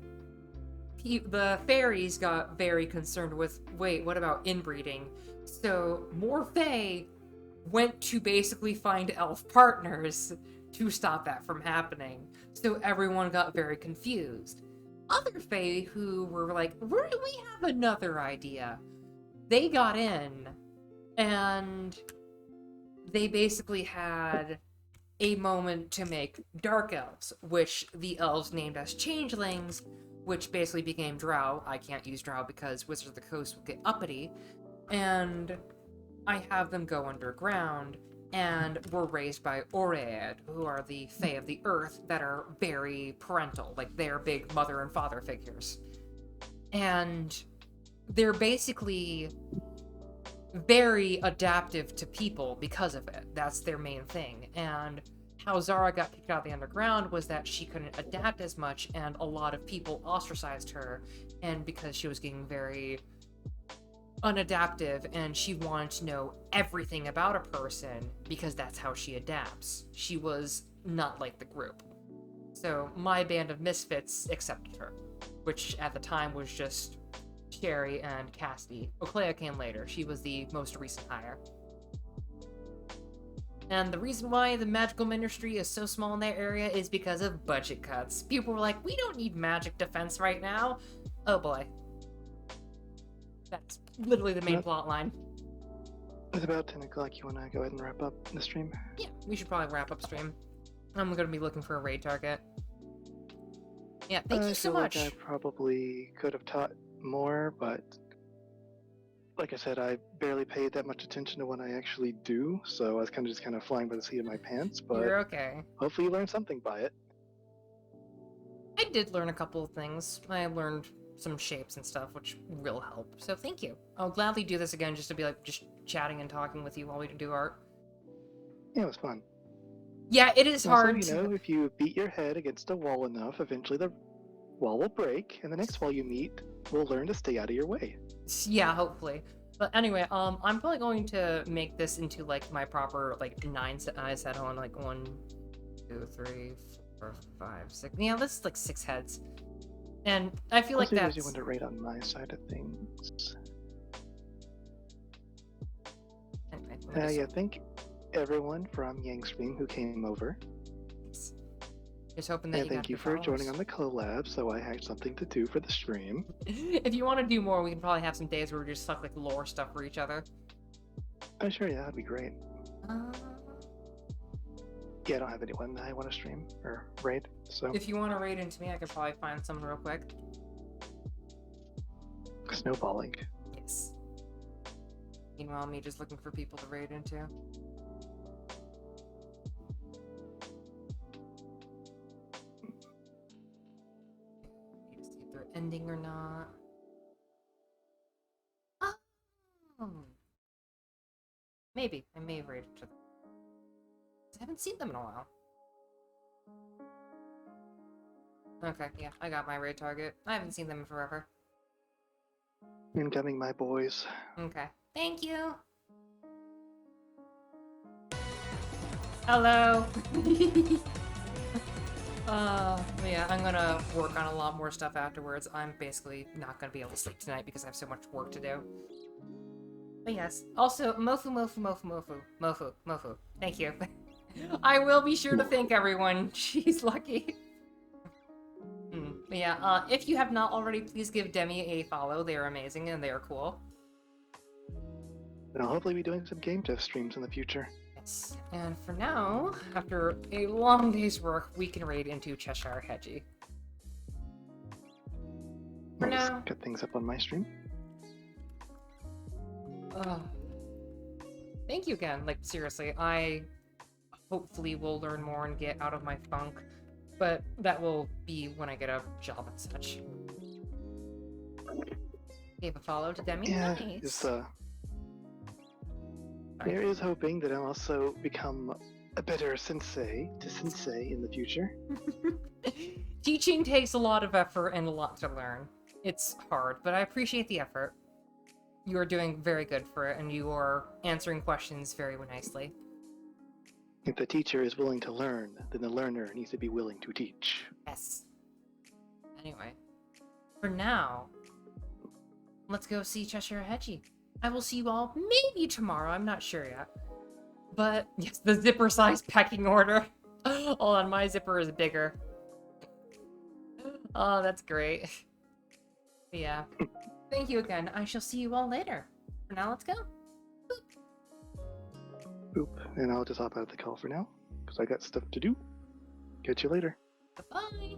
the fairies got very concerned with, wait, what about inbreeding? So more fae went to basically find elf partners to stop that from happening. So everyone got very confused. Other fae who were like, we have another idea. They got in, and they basically had a moment to make dark elves, which the elves named as changelings, which basically became drow. I can't use drow because Wizards of the Coast will get uppity. And I have them go underground, and were raised by Oread, who are the Fae of the Earth that are very parental, like they're big mother and father figures. And they're basically very adaptive to people because of it. That's their main thing. And how Zara got kicked out of the underground was that she couldn't adapt as much, and a lot of people ostracized her, and because she was getting very unadaptive, and she wanted to know everything about a person because that's how she adapts. She was not like the group. So my band of misfits accepted her, which at the time was just Sherry and Cassidy. Oclea came later. She was the most recent hire. And the reason why the magical ministry is so small in that area is because of budget cuts. People were like, we don't need magic defense right now. Oh boy. That's literally the main plot line. It's about 10 o'clock. You want to go ahead and wrap up the stream? Yeah, we should probably wrap up stream. I'm going to be looking for a raid target. Yeah, thank you so much. I feel like I probably could have taught more, but like I said, I barely paid that much attention to what I actually do, so I was kind of flying by the seat of my pants, but you're okay. Hopefully you learned something by it. I did learn a couple of things. I learned some shapes and stuff, which will help, so thank you. I'll gladly do this again just to be like, just chatting and talking with you while we do art. Yeah, it was fun. Yeah, it is hard also, you know, if you beat your head against a wall enough, eventually the wall will break, and the next wall you meet will learn to stay out of your way. Yeah, hopefully. But anyway, I'm probably going to make this into, like, my proper, like, 9 set on, like, 1, 2, 3, 4, 5, 6. Yeah, that's, like, 6 heads. And I feel like that's... you want to rate on my side of things. Anyway, yeah, thank everyone from Yang Stream who came over. Just hoping that thank you for joining on the collab, so I had something to do for the stream. If you want to do more, we can probably have some days where we just suck like lore stuff for each other. Oh sure, yeah, that'd be great. Yeah, I don't have anyone that I want to stream or raid, so... If you want to raid into me, I could probably find someone real quick. Snowballing. Yes. Meanwhile, me just looking for people to raid into. Ending or not. Oh. Maybe. I may have raided to them. I haven't seen them in a while. Okay, yeah, I got my raid target. I haven't seen them in forever. Incoming, my boys. Okay. Thank you! Hello! Yeah, I'm gonna work on a lot more stuff afterwards. I'm basically not gonna be able to sleep tonight because I have so much work to do. But yes, also, Mofu. Thank you. I will be sure to thank everyone. She's lucky. But yeah, if you have not already, please give Demi a follow. They are amazing and they are cool. And I'll hopefully be doing some game dev streams in the future. Yes, and for now, after a long day's work, we can raid into Cheshire Hedgie. For I'll just now, cut things up on my stream. thank you again. Like, seriously, I hopefully will learn more and get out of my funk, but that will be when I get a job and such. Gave a follow to Demi. Yeah, Nice. there is hoping that I'll also become a better sensei to sensei in the future. Teaching takes a lot of effort and a lot to learn. It's hard, but I appreciate the effort. You are doing very good for it, and you are answering questions very nicely. If the teacher is willing to learn, then the learner needs to be willing to teach. Yes. Anyway, for now, let's go see Cheshire Hedgie. I will see you all maybe tomorrow, I'm not sure yet. But, yes, the zipper size pecking order. Hold on, my zipper is bigger. Oh, that's great. But yeah. Thank you again. I shall see you all later. For now, let's go. Boop. And I'll just hop out of the call for now, because I got stuff to do. Catch you later. Bye.